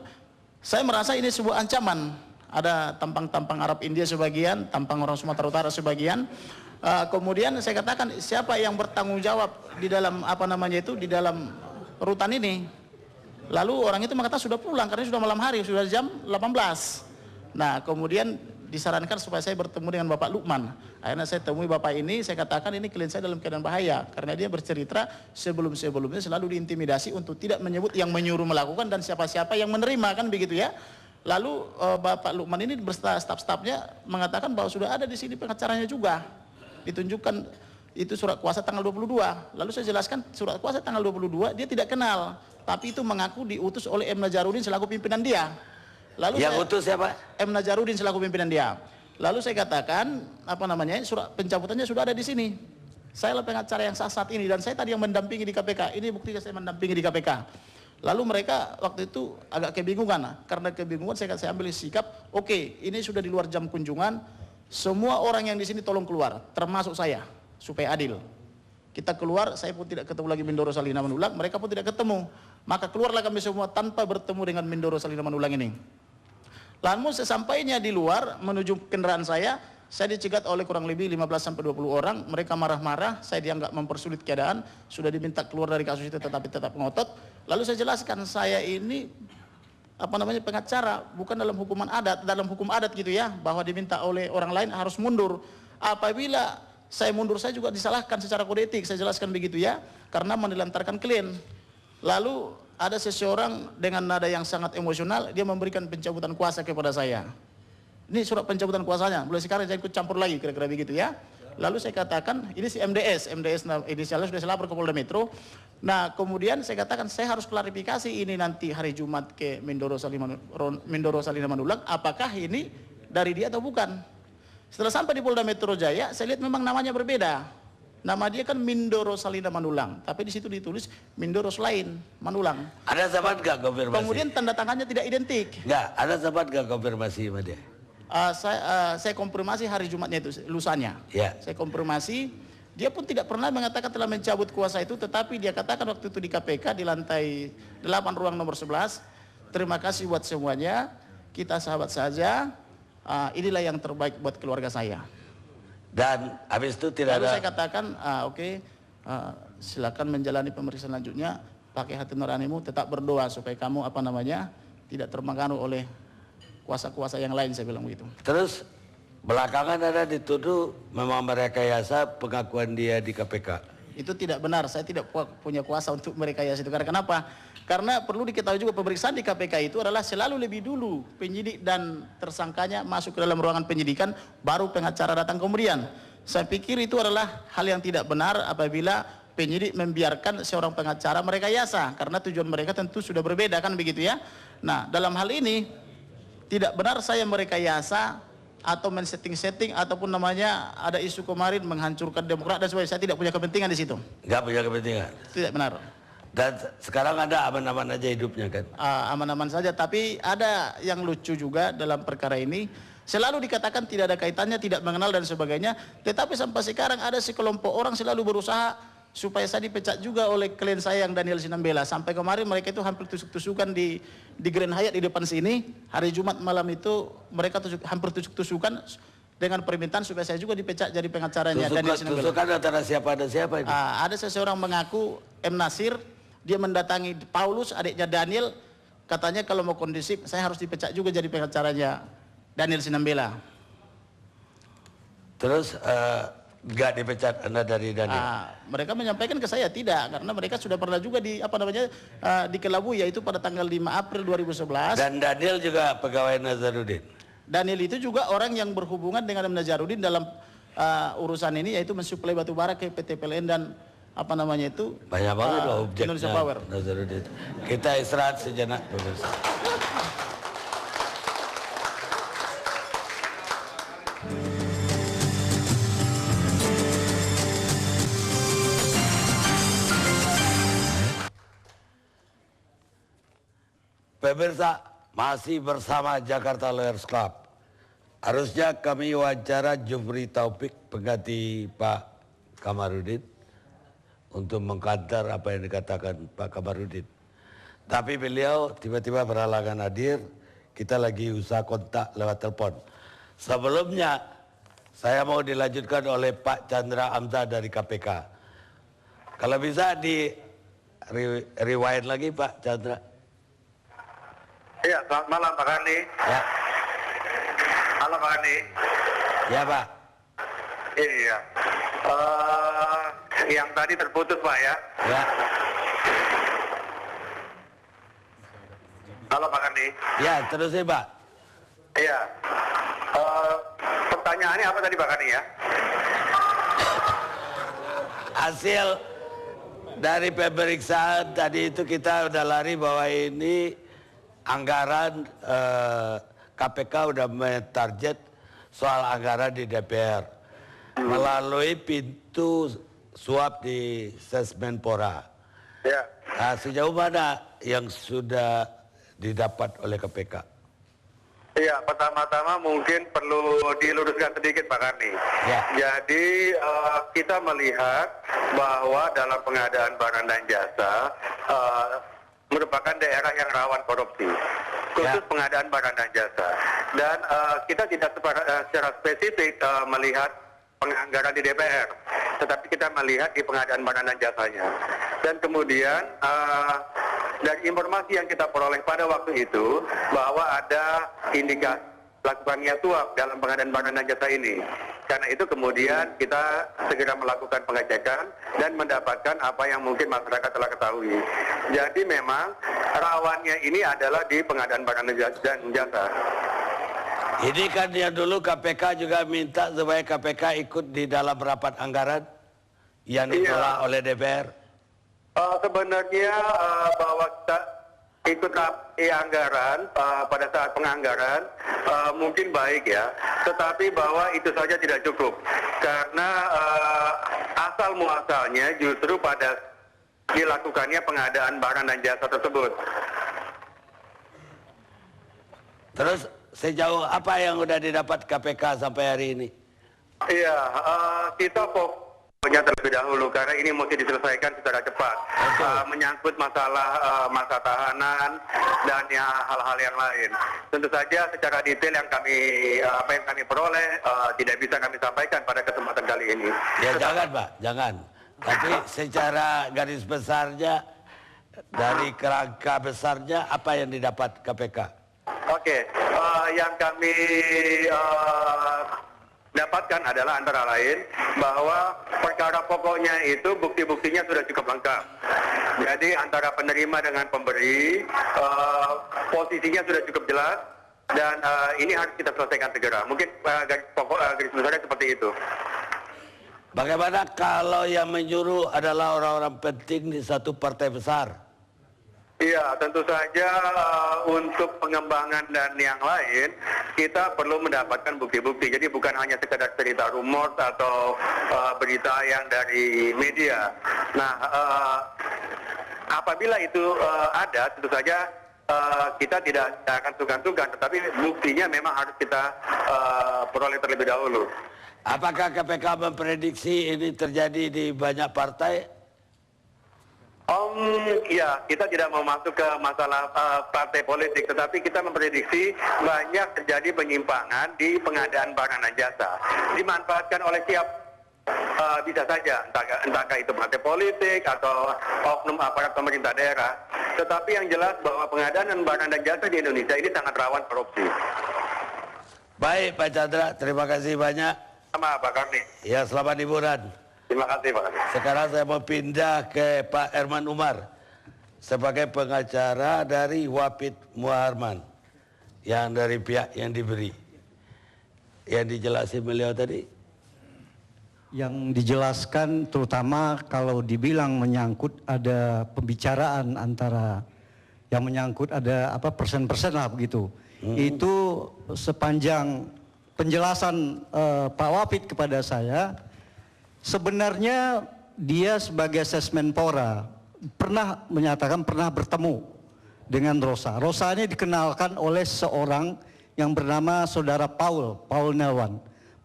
saya merasa ini sebuah ancaman. Ada tampang-tampang Arab India sebagian, tampang orang Sumatera Utara sebagian. Kemudian saya katakan siapa yang bertanggung jawab di dalam di dalam rutan ini. Lalu orang itu mengatakan sudah pulang karena sudah malam hari, sudah jam 18. Nah kemudian disarankan supaya saya bertemu dengan Bapak Lukman. Akhirnya saya temui Bapak ini, saya katakan ini klien saya dalam keadaan bahaya. Karena dia bercerita sebelum-sebelumnya selalu diintimidasi untuk tidak menyebut yang menyuruh melakukan dan siapa-siapa yang menerima kan begitu ya. Lalu Bapak Lukman ini beserta staf-stafnya mengatakan bahwa sudah ada di sini pengacaranya juga. Ditunjukkan itu surat kuasa tanggal 22. Lalu saya jelaskan surat kuasa tanggal 22 dia tidak kenal. Tapi itu mengaku diutus oleh M. Nazarudin selaku pimpinan dia. Lalu yang utus siapa? M. Nazarudin selaku pimpinan dia. Lalu saya katakan surat pencabutannya sudah ada di sini. Saya adalah pengacara yang sah saat ini dan saya tadi yang mendampingi di KPK. Ini buktinya saya mendampingi di KPK. Lalu mereka waktu itu agak kebingungan. Karena kebingungan saya ambil sikap, oke, ini sudah di luar jam kunjungan. Semua orang yang di sini tolong keluar, termasuk saya, supaya adil. Kita keluar, saya pun tidak ketemu lagi Mindoro Salina Manulang, mereka pun tidak ketemu. Maka keluarlah kami semua tanpa bertemu dengan Mindoro Salina Manulang ini. Lalu sesampainya di luar menuju kendaraan saya dicegat oleh kurang lebih 15-20 orang. Mereka marah-marah, saya dianggap mempersulit keadaan, sudah diminta keluar dari kasus itu tetapi tetap ngotot. Lalu saya jelaskan saya ini pengacara, bukan dalam hukum adat gitu ya, bahwa diminta oleh orang lain harus mundur. Apabila saya mundur saya juga disalahkan secara kode etik, saya jelaskan begitu ya, karena menelantarkan klien. Lalu ada seseorang dengan nada yang sangat emosional, dia memberikan pencabutan kuasa kepada saya. Ini surat pencabutan kuasanya, mulai sekarang saya ikut campur lagi, kira-kira begitu ya. Lalu saya katakan, ini si MDS inisialnya sudah saya lapor ke Polda Metro. Nah kemudian saya katakan, saya harus klarifikasi ini nanti hari Jumat ke Mindoro Salina Manulang, apakah ini dari dia atau bukan. Setelah sampai di Polda Metro Jaya, saya lihat memang namanya berbeda. Nama dia kan Mindoro Salina Manulang, tapi di situ ditulis Mindoro Selain Manulang. Ada sempat nggak konfirmasi? Kemudian tanda tangannya tidak identik. Nggak, ada sempat nggak konfirmasi sama dia? Saya konfirmasi hari Jumatnya itu, lusanya. Ya. Saya konfirmasi, dia pun tidak pernah mengatakan telah mencabut kuasa itu, tetapi dia katakan waktu itu di KPK di lantai 8 ruang nomor 11, terima kasih buat semuanya, kita sahabat saja, inilah yang terbaik buat keluarga saya. Dan habis itu tidak Lalu ada. saya katakan, silakan menjalani pemeriksaan selanjutnya, pakai hati nuranimu, tetap berdoa supaya kamu tidak terpengaruh oleh kuasa-kuasa yang lain, saya bilang begitu. Terus belakangan ada dituduh memang merekayasa pengakuan dia di KPK. Itu tidak benar, saya tidak punya kuasa untuk merekayasa itu. Karena kenapa? Karena perlu diketahui juga pemeriksaan di KPK itu adalah selalu lebih dulu penyidik dan tersangkanya masuk ke dalam ruangan penyidikan, baru pengacara datang kemudian. Saya pikir itu adalah hal yang tidak benar apabila penyidik membiarkan seorang pengacara merekayasa, karena tujuan mereka tentu sudah berbeda, kan begitu ya. Nah, dalam hal ini tidak benar saya merekayasa atau men-setting-setting ataupun namanya ada isu kemarin menghancurkan Demokrat dan sebagainya. Saya tidak punya kepentingan di situ. Nggak punya kepentingan. Tidak benar. Dan sekarang ada aman-aman aja hidupnya kan? Aman-aman saja, tapi ada yang lucu juga dalam perkara ini. Selalu dikatakan tidak ada kaitannya, tidak mengenal dan sebagainya. Tetapi sampai sekarang ada sekelompok orang selalu berusaha supaya saya dipecat juga oleh klien saya yang Daniel Sinambela. Sampai kemarin mereka itu hampir tusuk-tusukan di Grand Hyatt di depan sini. Hari Jumat malam itu mereka hampir tusuk-tusukan dengan permintaan supaya saya juga dipecat jadi pengacaranya Daniel Sinambela. Tusukan antara siapa dan siapa ini? Ada seseorang mengaku M. Nasir, dia mendatangi Paulus, adiknya Daniel, katanya kalau mau kondusif saya harus dipecat juga jadi pengacaranya Daniel Sinambela. Terus nggak dipecat Anda dari Daniel? Mereka menyampaikan ke saya tidak, karena mereka sudah pernah juga dikelabui, yaitu pada tanggal 5 April 2011. Dan Daniel juga pegawai Nazarudin? Daniel itu juga orang yang berhubungan dengan Nazarudin dalam urusan ini, yaitu mensuplai batu bara ke PT PLN dan banyak banget loh objeknya Indonesia Power. Nazarudin. Kita istirahat sejenak pemirsa. Pemirsa, masih bersama Jakarta Lawyers Club. Harusnya kami wawancara Jufri Taufik, pengganti Pak Kamarudin, untuk mengkantar apa yang dikatakan Pak Kamarudin. Tapi beliau tiba-tiba berhalangan hadir, kita lagi usaha kontak lewat telepon. Sebelumnya, saya mau dilanjutkan oleh Pak Chandra Amza dari KPK. Kalau bisa di rewind lagi Pak Chandra. Iya, selamat malam Pak Karni. Ya. Halo Pak Karni. Ya Pak. Iya. Yang tadi terputus Pak ya. Ya. Halo Pak Karni. Ya, terusin Pak. Iya. Pertanyaannya apa tadi Pak Karni ya? Hasil dari pemeriksaan tadi itu kita udah lari bahwa ini anggaran KPK udah mentarget soal anggaran di DPR melalui pintu suap di Sesmenpora. Ya. Nah, sejauh mana yang sudah didapat oleh KPK? Iya, pertama-tama mungkin perlu diluruskan sedikit Pak Karni. Ya. Jadi kita melihat bahwa dalam pengadaan barang dan jasa merupakan daerah yang rawan korupsi, khusus pengadaan barang dan jasa. Dan kita tidak secara spesifik melihat penganggaran di DPR, tetapi kita melihat di pengadaan barang dan jasanya. Dan kemudian dari informasi yang kita peroleh pada waktu itu bahwa ada indikasi lakukannya suap dalam pengadaan barang dan jasa ini. Karena itu kemudian kita segera melakukan pengecekan dan mendapatkan apa yang mungkin masyarakat telah ketahui. Jadi memang rawannya ini adalah di pengadaan barang dan jasa. Ini kan yang dulu KPK juga minta supaya KPK ikut di dalam rapat anggaran yang ditolak oleh DPR. Sebenarnya bahwa kita ikut anggaran pada saat penganggaran mungkin baik ya, tetapi bahwa itu saja tidak cukup karena asal muasalnya justru pada dilakukannya pengadaan barang dan jasa tersebut. Terus sejauh apa yang sudah didapat KPK sampai hari ini? Iya, kita fokusnya terlebih dahulu karena ini mesti diselesaikan secara cepat. Menyangkut masalah masa tahanan dan ya, hal-hal yang lain. Tentu saja secara detail yang apa yang kami peroleh tidak bisa kami sampaikan pada kesempatan kali ini. Ya jangan Pak, jangan. Tapi secara garis besarnya dari kerangka besarnya apa yang didapat KPK? Oke, yang kami dapatkan adalah antara lain bahwa perkara pokoknya itu bukti-buktinya sudah cukup lengkap. Jadi antara penerima dengan pemberi, posisinya sudah cukup jelas dan ini harus kita selesaikan segera. Mungkin garis besarnya seperti itu. Bagaimana kalau yang menyuruh adalah orang-orang penting di satu partai besar? Iya, tentu saja untuk pengembangan dan yang lain kita perlu mendapatkan bukti-bukti. Jadi bukan hanya sekedar cerita rumor atau berita yang dari media. Nah, apabila itu ada, tentu saja kita tidak akan sungkan-sungkan, tetapi buktinya memang harus kita peroleh terlebih dahulu. Apakah KPK memprediksi ini terjadi di banyak partai? Ya, kita tidak mau masuk ke masalah partai politik, tetapi kita memprediksi banyak terjadi penyimpangan di pengadaan barang dan jasa. Dimanfaatkan oleh siapa? Bisa saja, entahkah itu partai politik atau oknum aparat pemerintah daerah. Tetapi yang jelas bahwa pengadaan barang dan jasa di Indonesia ini sangat rawan korupsi. Baik Pak Chandra, terima kasih banyak. Sama Pak Karni. Ya, selamat liburan. Terima kasih Pak Karni. Sekarang saya mau pindah ke Pak Herman Umar sebagai pengacara dari Wapid Muharman yang dari pihak yang diberi. Yang dijelasin beliau tadi? Yang dijelaskan terutama kalau dibilang menyangkut ada pembicaraan antara yang menyangkut ada apa persen-persen lah begitu. Itu sepanjang penjelasan Pak Wapid kepada saya, sebenarnya dia sebagai Sesmenpora pernah menyatakan pernah bertemu dengan Rosa. Rosa ini dikenalkan oleh seorang yang bernama saudara Paul Nelwan.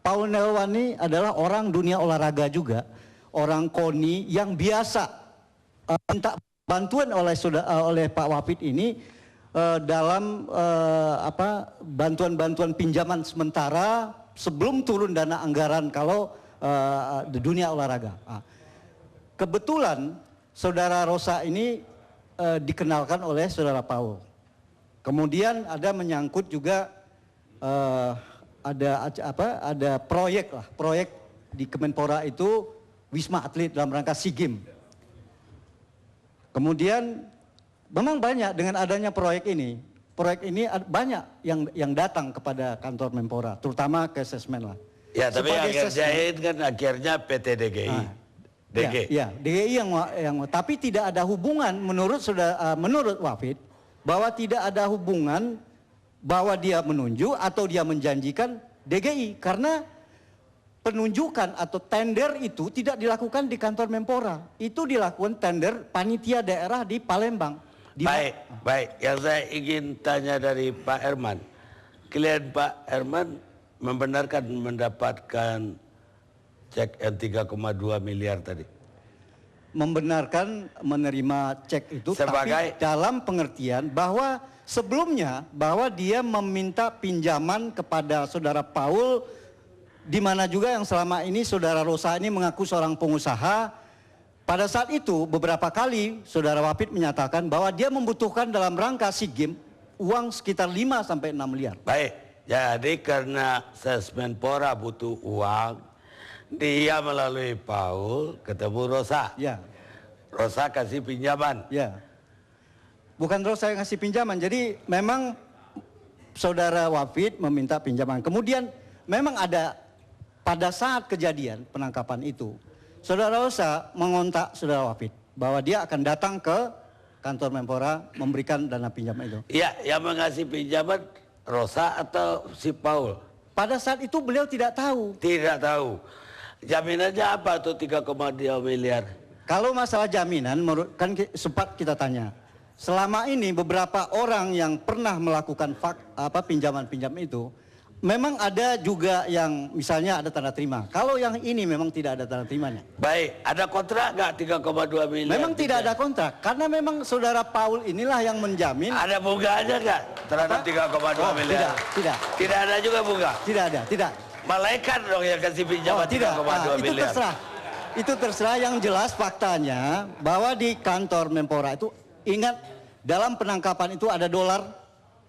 Paul Nelwan ini adalah orang dunia olahraga juga, orang KONI yang biasa minta bantuan oleh Pak Wapid ini dalam bantuan-bantuan pinjaman sementara sebelum turun dana anggaran kalau di dunia olahraga. Kebetulan saudara Rosa ini dikenalkan oleh saudara Paul. Kemudian ada menyangkut juga ada proyek di Kemenpora itu Wisma Atlet dalam rangka SEA Games. Kemudian memang banyak dengan adanya proyek ini banyak yang datang kepada kantor Menpora, terutama ke Sesmen lah. Ya, tapi yang ngerjain kan akhirnya PT DGI. DGI yang tapi tidak ada hubungan menurut Wapid bahwa tidak ada hubungan bahwa dia menunjuk atau dia menjanjikan DGI karena penunjukan atau tender itu tidak dilakukan di kantor Menpora. Itu dilakukan tender panitia daerah di Palembang. Baik. Yang saya ingin tanya dari Pak Herman. Klien Pak Herman membenarkan mendapatkan cek yang 3,2 miliar tadi. Membenarkan menerima cek itu sebagai, tapi dalam pengertian bahwa sebelumnya bahwa dia meminta pinjaman kepada saudara Paul, di mana juga yang selama ini saudara Rosa ini mengaku seorang pengusaha. Pada saat itu beberapa kali saudara Wapid menyatakan bahwa dia membutuhkan dalam rangka SEA Games uang sekitar 5 sampai 6 miliar. Baik, jadi karena Sesmenpora butuh uang, dia melalui Paul ketemu Rosa. Ya. Rosa kasih pinjaman. Ya. Bukan Rosa yang kasih pinjaman. Jadi memang saudara Wapid meminta pinjaman. Kemudian memang ada pada saat kejadian penangkapan itu, saudara Rosa mengontak saudara Wapid bahwa dia akan datang ke kantor Menpora memberikan dana pinjaman itu. Iya, yang mengasih pinjaman Rosa atau si Paul? Pada saat itu beliau tidak tahu. Tidak tahu. Jaminannya apa tuh 3,2 miliar? Kalau masalah jaminan, kan sempat kita tanya. Selama ini beberapa orang yang pernah melakukan pinjaman-pinjam itu, memang ada juga yang misalnya ada tanda terima. Kalau yang ini memang tidak ada tanda terimanya. Baik, ada kontrak nggak 3,2 miliar? Memang tidak ada kontrak, karena memang saudara Paul inilah yang menjamin. Ada bunganya nggak terhadap 3,2 miliar? Tidak. Tidak ada juga bunga? Tidak ada, tidak. Malaikat dong yang kasih pinjaman 3,2 miliar. Itu terserah, yang jelas faktanya bahwa di kantor Menpora itu, ingat dalam penangkapan itu ada dolar,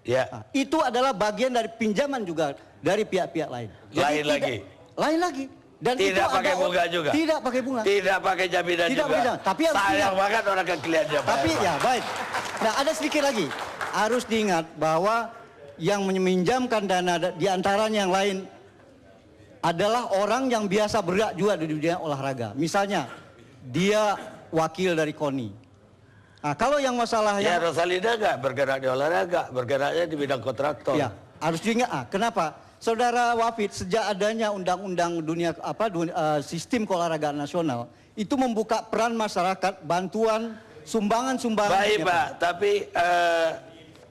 Ya. Nah, itu adalah bagian dari pinjaman juga dari pihak-pihak lain. Lain lagi. Lain lagi. Dan Tidak itu pakai ada, bunga juga. Tidak pakai bunga. Tidak pakai jaminan Tidak juga. pakai jaminan. Tapi harus sayang diingat. banget orang kekeliannya. Tapi ya baik. Nah ada sedikit lagi. Harus diingat bahwa yang meminjamkan dana di antaranya yang lain adalah orang yang biasa bergerak juga di dunia olahraga. Misalnya dia wakil dari KONI. Nah kalau yang masalah Ya yang Rosalinda nggak bergerak di olahraga, bergeraknya di bidang kontraktor. ya harus diingat. Kenapa? Saudara Wafid, sejak adanya undang-undang sistem keolahragaan nasional itu membuka peran masyarakat, bantuan, sumbangan-sumbangan. Baik Pak, tapi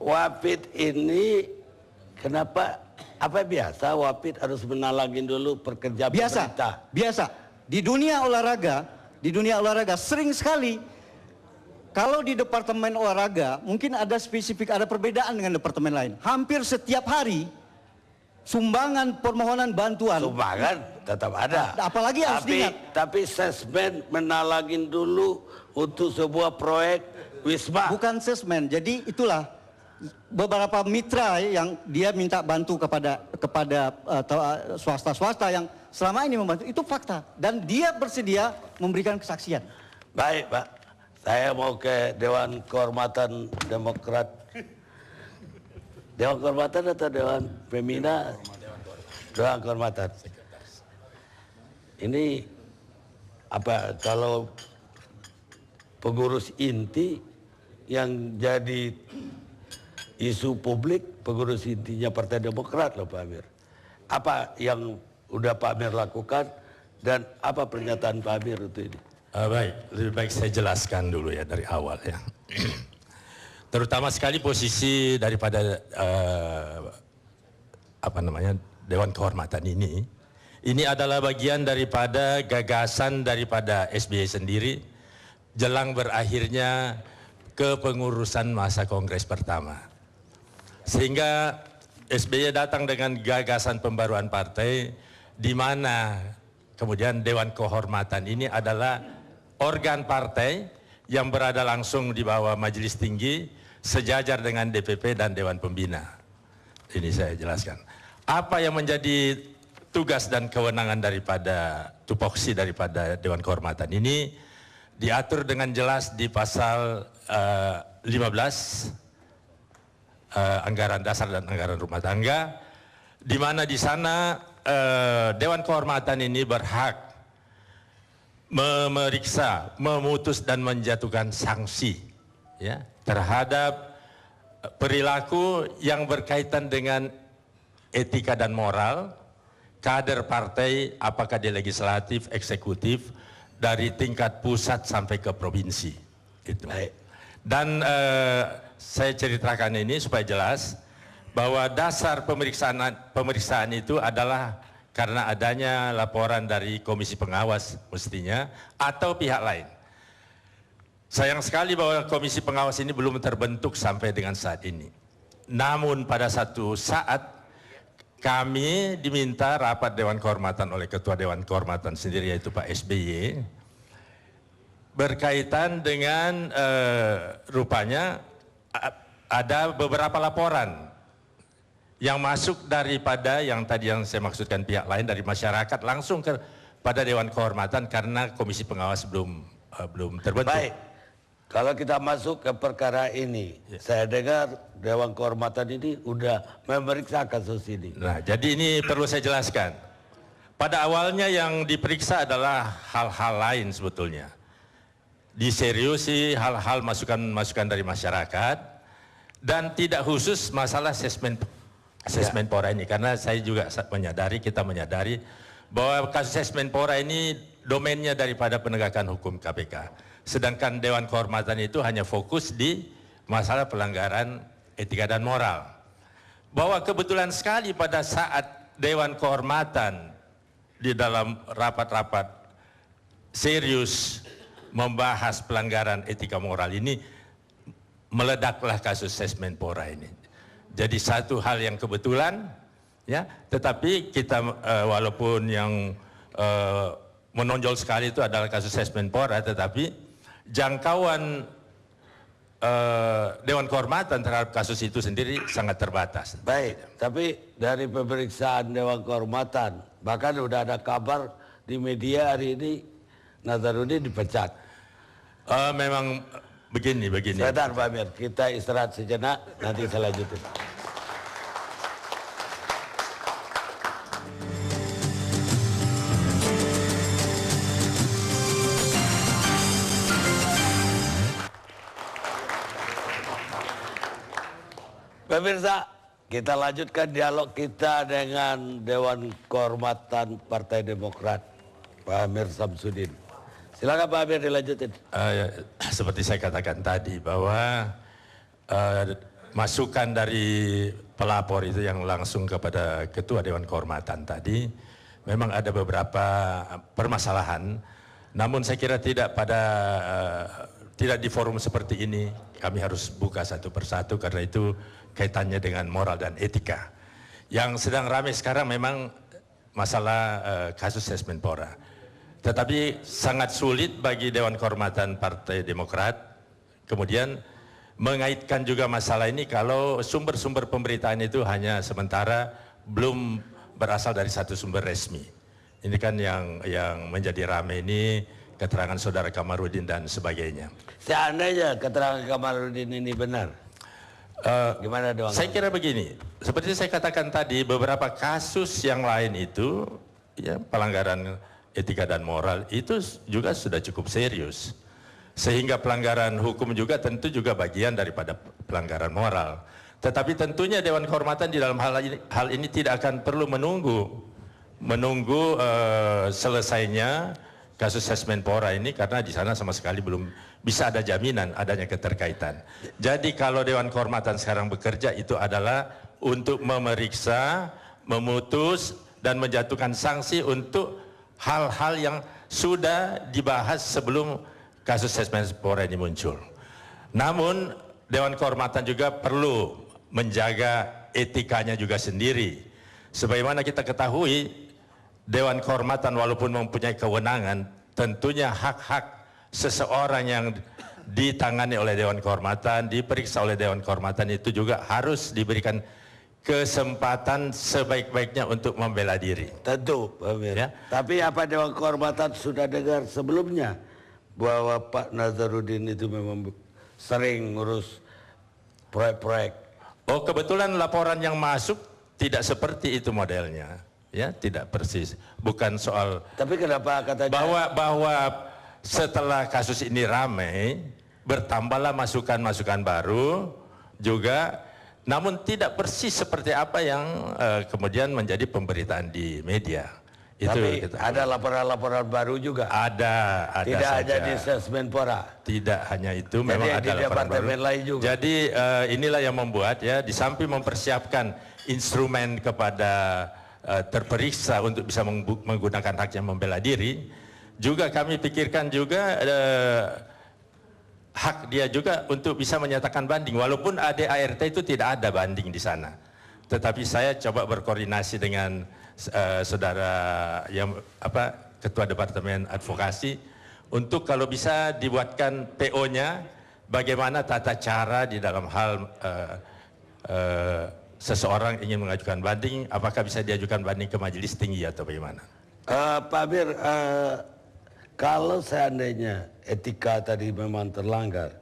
Wafid ini kenapa apa biasa Wafid harus menalangin dulu pekerja pemerintah? Biasa. Di dunia olahraga sering sekali kalau di departemen olahraga mungkin ada spesifik, ada perbedaan dengan departemen lain. Hampir setiap hari sumbangan permohonan bantuan. Sumbangan tetap ada. Apalagi harus diingat. Tapi sesmen menalangin dulu untuk sebuah proyek Wisma. Bukan sesmen. Jadi itulah beberapa mitra yang dia minta bantu kepada swasta-swasta yang selama ini membantu. Itu fakta. Dan dia bersedia memberikan kesaksian. Baik Pak, saya mau ke Dewan Kehormatan Demokrat. Dewan Kehormatan atau Dewan Pembina? Dewan Kehormatan. Ini apa kalau pengurus inti yang jadi isu publik, pengurus intinya Partai Demokrat loh Pak Amir. Apa yang udah Pak Amir lakukan dan apa pernyataan Pak Amir untuk ini? Baik, lebih baik saya jelaskan dulu ya dari awal ya. Terutama sekali posisi daripada Dewan Kehormatan ini adalah bagian daripada gagasan daripada SBY sendiri jelang berakhirnya kepengurusan masa Kongres pertama. Sehingga SBY datang dengan gagasan pembaruan partai di mana kemudian Dewan Kehormatan ini adalah organ partai yang berada langsung di bawah Majelis Tinggi sejajar dengan DPP dan Dewan Pembina. Ini saya jelaskan. Apa yang menjadi tugas dan kewenangan daripada tupoksi daripada Dewan Kehormatan ini diatur dengan jelas di pasal 15 anggaran dasar dan anggaran rumah tangga, di mana di sana Dewan Kehormatan ini berhak memeriksa, memutus dan menjatuhkan sanksi ya terhadap perilaku yang berkaitan dengan etika dan moral kader partai, apakah di legislatif, eksekutif, dari tingkat pusat sampai ke provinsi. Itu. Dan saya ceritakan ini supaya jelas bahwa dasar pemeriksaan itu adalah karena adanya laporan dari komisi pengawas mestinya atau pihak lain. Sayang sekali bahwa komisi pengawas ini belum terbentuk sampai dengan saat ini. Namun pada satu saat kami diminta rapat Dewan Kehormatan oleh Ketua Dewan Kehormatan sendiri yaitu Pak SBY berkaitan dengan rupanya ada beberapa laporan yang masuk daripada yang tadi yang saya maksudkan pihak lain dari masyarakat langsung kepada Dewan Kehormatan karena komisi pengawas belum terbentuk. Baik. Kalau kita masuk ke perkara ini, saya dengar Dewan Kehormatan ini udah memeriksa kasus ini. Nah, jadi ini perlu saya jelaskan. Pada awalnya yang diperiksa adalah hal-hal lain sebetulnya. Diseriusi hal-hal masukan-masukan dari masyarakat dan tidak khusus masalah asesmen Pora ini. Karena saya juga kita menyadari bahwa kasus asesmen Pora ini domainnya daripada penegakan hukum KPK. Sedangkan Dewan Kehormatan itu hanya fokus di masalah pelanggaran etika dan moral. Bahwa kebetulan sekali pada saat Dewan Kehormatan di dalam rapat-rapat serius membahas pelanggaran etika moral ini, meledaklah kasus asesmen Pora ini. Jadi satu hal yang kebetulan, ya, tetapi kita walaupun yang menonjol sekali itu adalah kasus asesmen Pora, tetapi jangkauan Dewan Kehormatan terhadap kasus itu sendiri sangat terbatas. Baik, tapi dari pemeriksaan Dewan Kehormatan, bahkan udah ada kabar di media hari ini Nazarudin dipecat. Memang begini. Sebentar Pak Amir, kita istirahat sejenak, nanti saya lanjutin. Pemirsa, kita lanjutkan dialog kita dengan Dewan Kehormatan Partai Demokrat, Pak Amir Samsudin. Silakan Pak Amir dilanjutin. Seperti saya katakan tadi bahwa masukan dari pelapor itu yang langsung kepada Ketua Dewan Kehormatan tadi, memang ada beberapa permasalahan. Namun saya kira tidak di forum seperti ini. Kami harus buka satu persatu karena itu kaitannya dengan moral dan etika. Yang sedang ramai sekarang memang masalah kasus Menpora. Tetapi sangat sulit bagi Dewan Kehormatan Partai Demokrat kemudian mengaitkan juga masalah ini kalau sumber-sumber pemberitaan itu hanya sementara belum berasal dari satu sumber resmi. Ini kan yang menjadi ramai ini keterangan saudara Kamarudin dan sebagainya. Seandainya keterangan Kamarudin ini benar, gimana doang? Saya kira begini, seperti saya katakan tadi, beberapa kasus yang lain itu, ya pelanggaran etika dan moral itu juga sudah cukup serius. Sehingga pelanggaran hukum juga tentu juga bagian daripada pelanggaran moral. Tetapi tentunya Dewan Kehormatan di dalam hal ini tidak akan perlu menunggu selesainya kasus Menpora ini karena di sana sama sekali belum bisa ada jaminan adanya keterkaitan. Jadi kalau Dewan Kehormatan sekarang bekerja itu adalah untuk memeriksa, memutus dan menjatuhkan sanksi untuk hal-hal yang sudah dibahas sebelum kasus Menpora ini muncul. Namun Dewan Kehormatan juga perlu menjaga etikanya juga sendiri. Sebagaimana kita ketahui, Dewan Kehormatan walaupun mempunyai kewenangan, tentunya hak-hak seseorang yang ditangani oleh Dewan Kehormatan, diperiksa oleh Dewan Kehormatan itu juga harus diberikan kesempatan sebaik-baiknya untuk membela diri. Tentu, Pak Amir. Ya. Tapi apa Dewan Kehormatan sudah dengar sebelumnya bahwa Pak Nazarudin itu memang sering ngurus proyek-proyek? Oh, kebetulan laporan yang masuk tidak seperti itu modelnya. Ya, tidak persis. Bukan soal. Tapi kenapa katanya bahwa setelah kasus ini ramai, bertambahlah masukan-masukan baru juga, namun tidak persis seperti apa yang kemudian menjadi pemberitaan di media. Tapi ada laporan-laporan baru juga. Ada tidak saja. hanya di Menpora. Tidak hanya itu, memang ada laporan baru. Lain juga. Jadi inilah yang membuat ya, di samping mempersiapkan instrumen kepada terperiksa untuk bisa menggunakan haknya membela diri, juga kami pikirkan juga hak dia juga untuk bisa menyatakan banding, walaupun ADART itu tidak ada banding di sana. Tetapi saya coba berkoordinasi dengan saudara yang Ketua Departemen Advokasi untuk kalau bisa dibuatkan PO-nya bagaimana tata cara di dalam hal seseorang ingin mengajukan banding, apakah bisa diajukan banding ke majelis tinggi atau bagaimana? Pak Amir, kalau seandainya etika tadi memang terlanggar,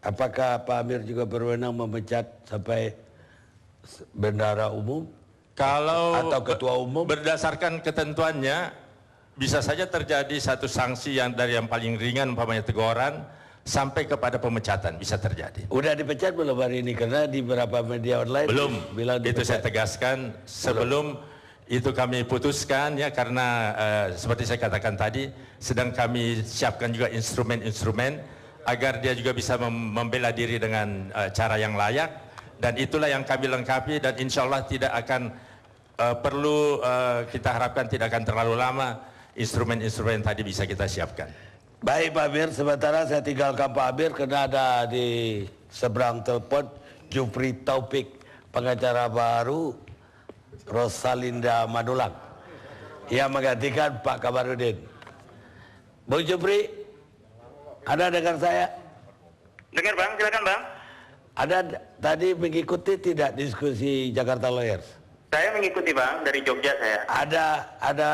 apakah Pak Amir juga berwenang memecat sampai bendahara umum? Kalau atau ketua umum? Berdasarkan ketentuannya, bisa saja terjadi satu sanksi yang dari yang paling ringan, umpamanya teguran, sampai kepada pemecatan bisa terjadi. Udah dipecat belum hari ini? Karena di beberapa media online belum. Bilang itu saya tegaskan sebelum itu kami putuskan ya, karena seperti saya katakan tadi sedang kami siapkan juga instrumen-instrumen agar dia juga bisa membela diri dengan cara yang layak, dan itulah yang kami lengkapi, dan insya Allah tidak akan perlu kita harapkan tidak akan terlalu lama instrumen-instrumen tadi bisa kita siapkan. Baik Pak Amir, sementara saya tinggalkan Pak Amir karena ada di seberang telepon Jupri Taufik, pengacara baru Rosalinda Manulang yang menggantikan Pak Kamarudin. Bung Jupri, Anda dengar saya? Dengar Bang, silakan Bang. Ada tadi mengikuti tidak diskusi Jakarta Lawyers? Saya mengikuti Bang, dari Jogja saya. Ada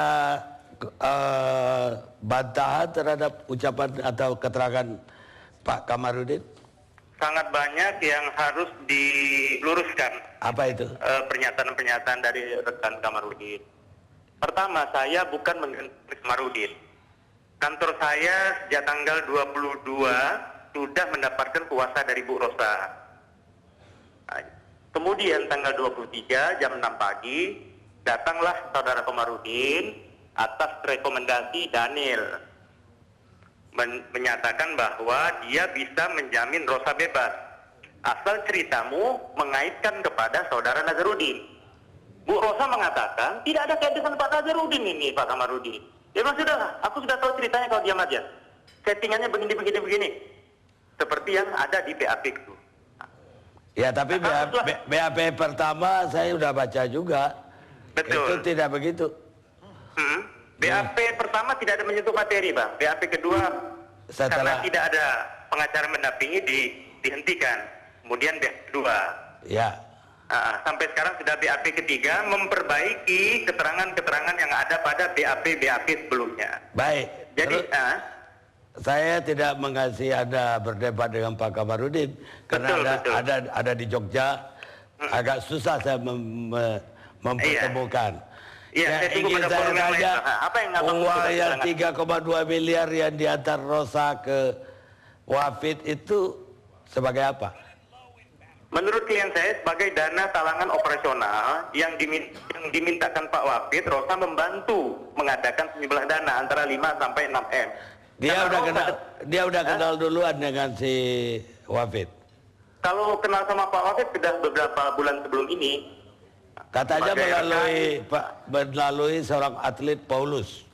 bantahan terhadap ucapan atau keterangan Pak Kamarudin? Sangat banyak yang harus diluruskan. Apa itu? Pernyataan-pernyataan dari rekan Kamarudin. Pertama, saya bukan mengganti Kamarudin. Kantor saya sejak tanggal 22 sudah mendapatkan kuasa dari Bu Rosa. Kemudian tanggal 23 jam 6 pagi datanglah saudara Kamarudin atas rekomendasi Daniel menyatakan bahwa dia bisa menjamin Rosa bebas asal ceritamu mengaitkan kepada saudara Nazarudin. Bu Rosa mengatakan tidak ada kaitan dengan Pak Nazarudin ini, Pak Kamarudin. Ya mas sudah, aku sudah tahu ceritanya, kalau diam aja. Settingannya begini. Seperti yang ada di BAP itu. Ya tapi BAP pertama saya sudah baca juga. Betul. Itu tidak begitu. BAP pertama tidak ada menyentuh materi, Bang. BAP kedua karena tidak ada pengacara mendampingi dihentikan. Kemudian BAP kedua. Ya. Sampai sekarang sudah BAP ketiga memperbaiki keterangan-keterangan yang ada pada BAP sebelumnya. Baik. Jadi saya tidak mengasihi Anda berdebat dengan Pak Kamarudin karena ada di Jogja, agak susah saya mempertemukan. Iya, ingin saya tanya, uang yang 3,2 miliar yang diantar Rosa ke Wafid itu sebagai apa? Menurut klien saya sebagai dana talangan operasional yang dimintakan Pak Wafid, Rosa membantu mengadakan sejumlah dana antara 5 sampai 6 M. Dia udah kenal duluan dengan si Wafid. Kalau kenal sama Pak Wafid sudah beberapa bulan sebelum ini. Katanya melalui seorang atlet Paulus.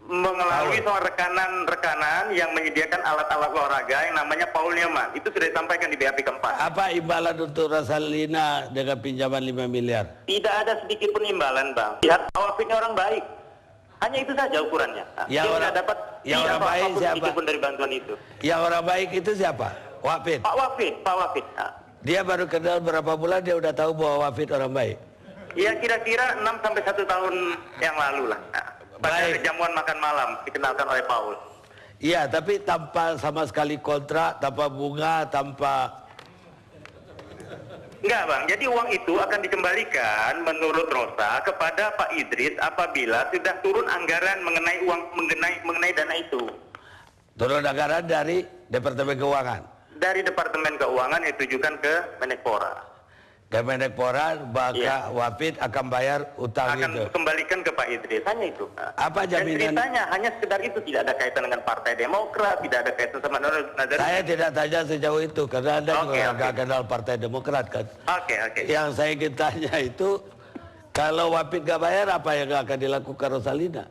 Melalui seorang rekanan yang menyediakan alat-alat olahraga yang namanya Paul Nyoman. Itu sudah disampaikan di BAP keempat. Apa imbalan untuk Rosalina dengan pinjaman 5 miliar? Tidak ada sedikit pun imbalan, Bang. Lihat, Pak Wafidnya orang baik. Hanya itu saja ukurannya. Yang orang baik siapa? Sedikit pun dari bantuan itu. Yang orang baik itu siapa? Wafid. Pak Wafid. Dia baru kenal berapa bulan dia udah tahu bahwa Wafid orang baik. Ya kira-kira 6 sampai 1 tahun yang lalu lah. Pada jamuan makan malam dikenalkan oleh Paul. Iya, tapi tanpa sama sekali kontrak, tanpa bunga, tanpa... Enggak Bang, jadi uang itu akan dikembalikan menurut Rosa kepada Pak Idris apabila sudah turun anggaran mengenai dana itu. Turun anggaran dari Departemen Keuangan? Dari Departemen Keuangan yang ditujukan ke Menekpora. Ke Menekpora, maka Wafid akan bayar utang itu? Akan kembalikan ke Pak Idris, hanya itu. Apa jaminan? Dan ceritanya hanya sekedar itu, tidak ada kaitan dengan Partai Demokrat, tidak ada kaitan sama Nazarudin. Saya tidak tanya sejauh itu, karena Anda juga nggak kenal Partai Demokrat kan? Oke. Yang saya ingin tanya itu, kalau Wafid nggak bayar, apa yang akan dilakukan Rosalina?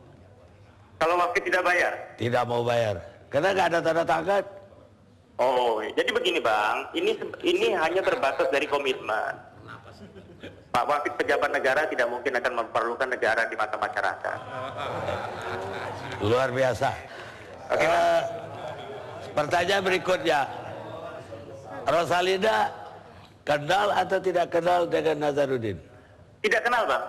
Kalau Wafid tidak bayar? Tidak mau bayar, karena nggak ada tanda tangan. Oh, jadi begini Bang, ini hanya terbatas dari komitmen. Pak Wafid pejabat negara tidak mungkin akan memperlukan negara di mata masyarakat. Luar biasa. Oke, pertanyaan berikutnya, Rosalina kenal atau tidak kenal dengan Nazarudin? Tidak kenal Bang.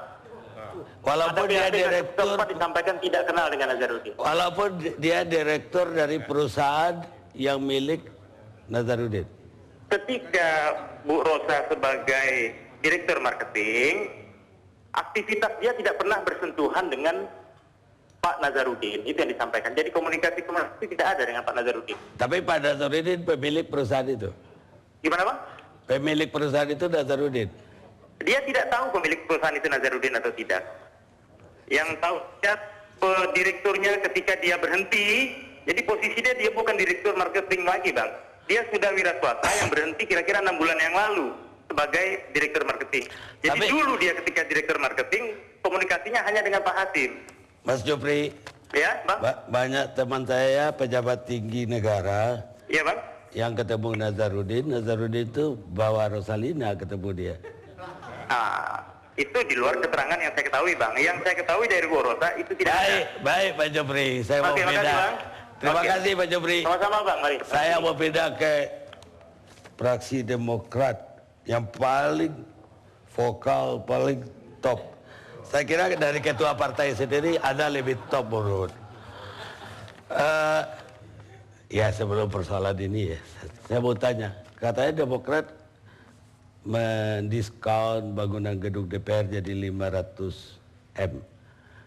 Walaupun dia direktur, disampaikan tidak kenal dengan Nazarudin. Walaupun dia direktur dari perusahaan yang milik Nazarudin. Ketika Bu Rosa sebagai direktur marketing, aktivitas dia tidak pernah bersentuhan dengan Pak Nazarudin. Itu yang disampaikan. Jadi komunikasi tidak ada dengan Pak Nazarudin. Tapi Pak Nazarudin pemilik perusahaan itu? Gimana Bang? Pemilik perusahaan itu Nazarudin? Dia tidak tahu pemilik perusahaan itu Nazarudin atau tidak. Yang tahu direkturnya ketika dia berhenti, jadi posisinya dia bukan direktur marketing lagi Bang. Dia sudah wira swasta yang berhenti kira-kira 6 bulan yang lalu sebagai direktur marketing. Jadi dulu dia ketika direktur marketing komunikasinya hanya dengan Pak Hasim. Mas Jupri, ya Bang? Banyak teman saya pejabat tinggi negara. Iya Bang? Yang ketemu Nazarudin itu bawa Rosalina ketemu dia. Itu di luar keterangan yang saya ketahui Bang. Yang saya ketahui dari Bu Rosa itu tidak ada. Baik Pak Jupri, saya mau pindah. Terima kasih Pak Jupri. Sama-sama Bang, mari. Saya mau pindah ke fraksi Demokrat yang paling vokal, paling top. Saya kira dari ketua partai sendiri ada lebih top menurut. Ya sebelum persoalan ini ya, saya mau tanya, katanya Demokrat mendiskon bangunan gedung DPR jadi 500 M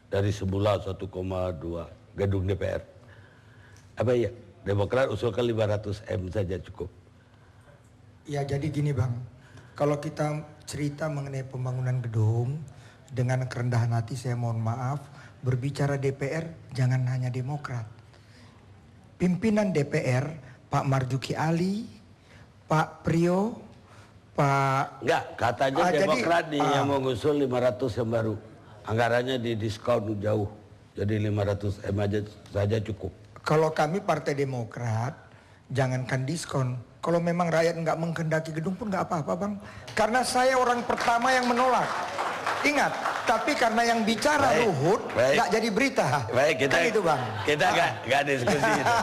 dari semula 1,2 gedung DPR. Apa ya? Demokrat usulkan 500 M saja cukup. Ya jadi gini Bang, kalau kita cerita mengenai pembangunan gedung dengan kerendahan hati saya mohon maaf, berbicara DPR jangan hanya Demokrat. Pimpinan DPR Pak Marzuki Ali, Pak Priyo, Pak... Enggak, katanya Demokrat nih yang mengusul 500 yang baru. Anggarannya didiskon jauh, jadi 500 M aja saja cukup. Kalau kami Partai Demokrat, jangankan diskon. Kalau memang rakyat nggak menghendaki gedung pun nggak apa-apa Bang. Karena saya orang pertama yang menolak. Ingat, tapi karena yang bicara Luhut nggak jadi berita. Baik, kita kan itu Bang. Kita nggak diskusi itu.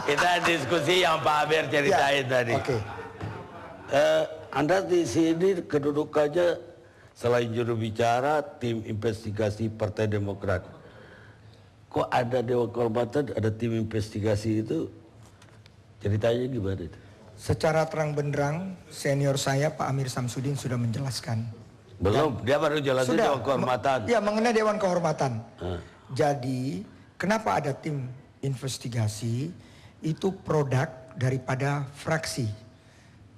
Kita diskusi yang Pak Amir ceritain tadi. Oke. Anda di sini kedudukannya selain juru bicara tim investigasi Partai Demokrat. Kok ada Dewan Kehormatan, ada tim investigasi itu? Ceritanya gimana itu? Secara terang benderang, senior saya Pak Amir Samsudin sudah menjelaskan. Belum, dia baru jelasin Dewan Kehormatan. Ya, mengenai Dewan Kehormatan. Jadi, kenapa ada tim investigasi? Itu produk daripada fraksi.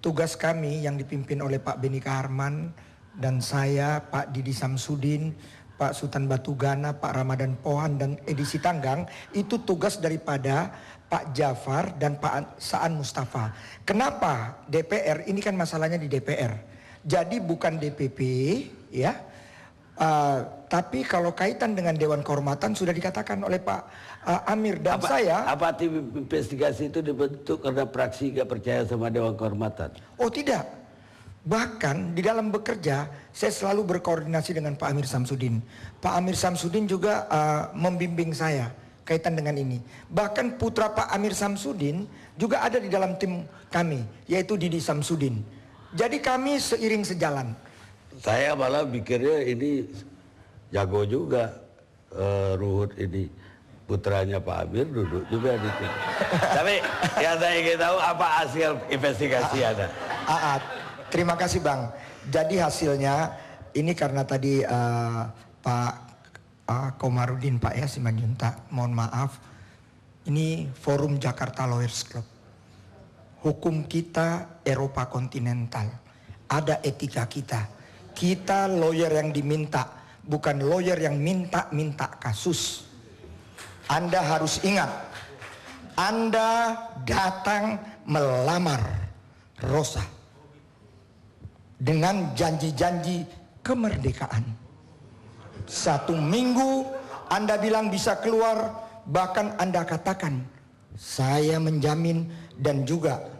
Tugas kami yang dipimpin oleh Pak Beni Kaharman dan saya, Pak Didi Samsudin, Pak Sultan Batugana, Pak Ramadan Pohan dan Edi Sitanggang, itu tugas daripada Pak Jafar dan Pak Saan Mustafa. Kenapa DPR? Ini kan masalahnya di DPR. Jadi bukan DPP, ya. Tapi kalau kaitan dengan Dewan Kehormatan sudah dikatakan oleh Pak Amir dan saya. Apa tim investigasi itu dibentuk karena fraksi gak percaya sama Dewan Kehormatan? Oh tidak. Bahkan di dalam bekerja saya selalu berkoordinasi dengan Pak Amir Samsudin. Pak Amir Samsudin juga membimbing saya kaitan dengan ini. Bahkan putra Pak Amir Samsudin juga ada di dalam tim kami, yaitu Didi Samsudin. Jadi kami seiring sejalan. Saya malah pikirnya ini jago juga Ruhut ini. Putranya Pak Amir duduk juga di sini. Tapi yang saya ingin tahu apa hasil investigasi Anda? Terima kasih Bang. Jadi hasilnya ini karena tadi Pak Komarudin Pak ya Simanjuntak, mohon maaf. Ini forum Jakarta Lawyers Club. Hukum kita Eropa kontinental. Ada etika kita. Kita lawyer yang diminta, bukan lawyer yang minta-minta kasus. Anda harus ingat, Anda datang melamar Rosa dengan janji-janji kemerdekaan. 1 minggu Anda bilang bisa keluar, bahkan Anda katakan, saya menjamin dan juga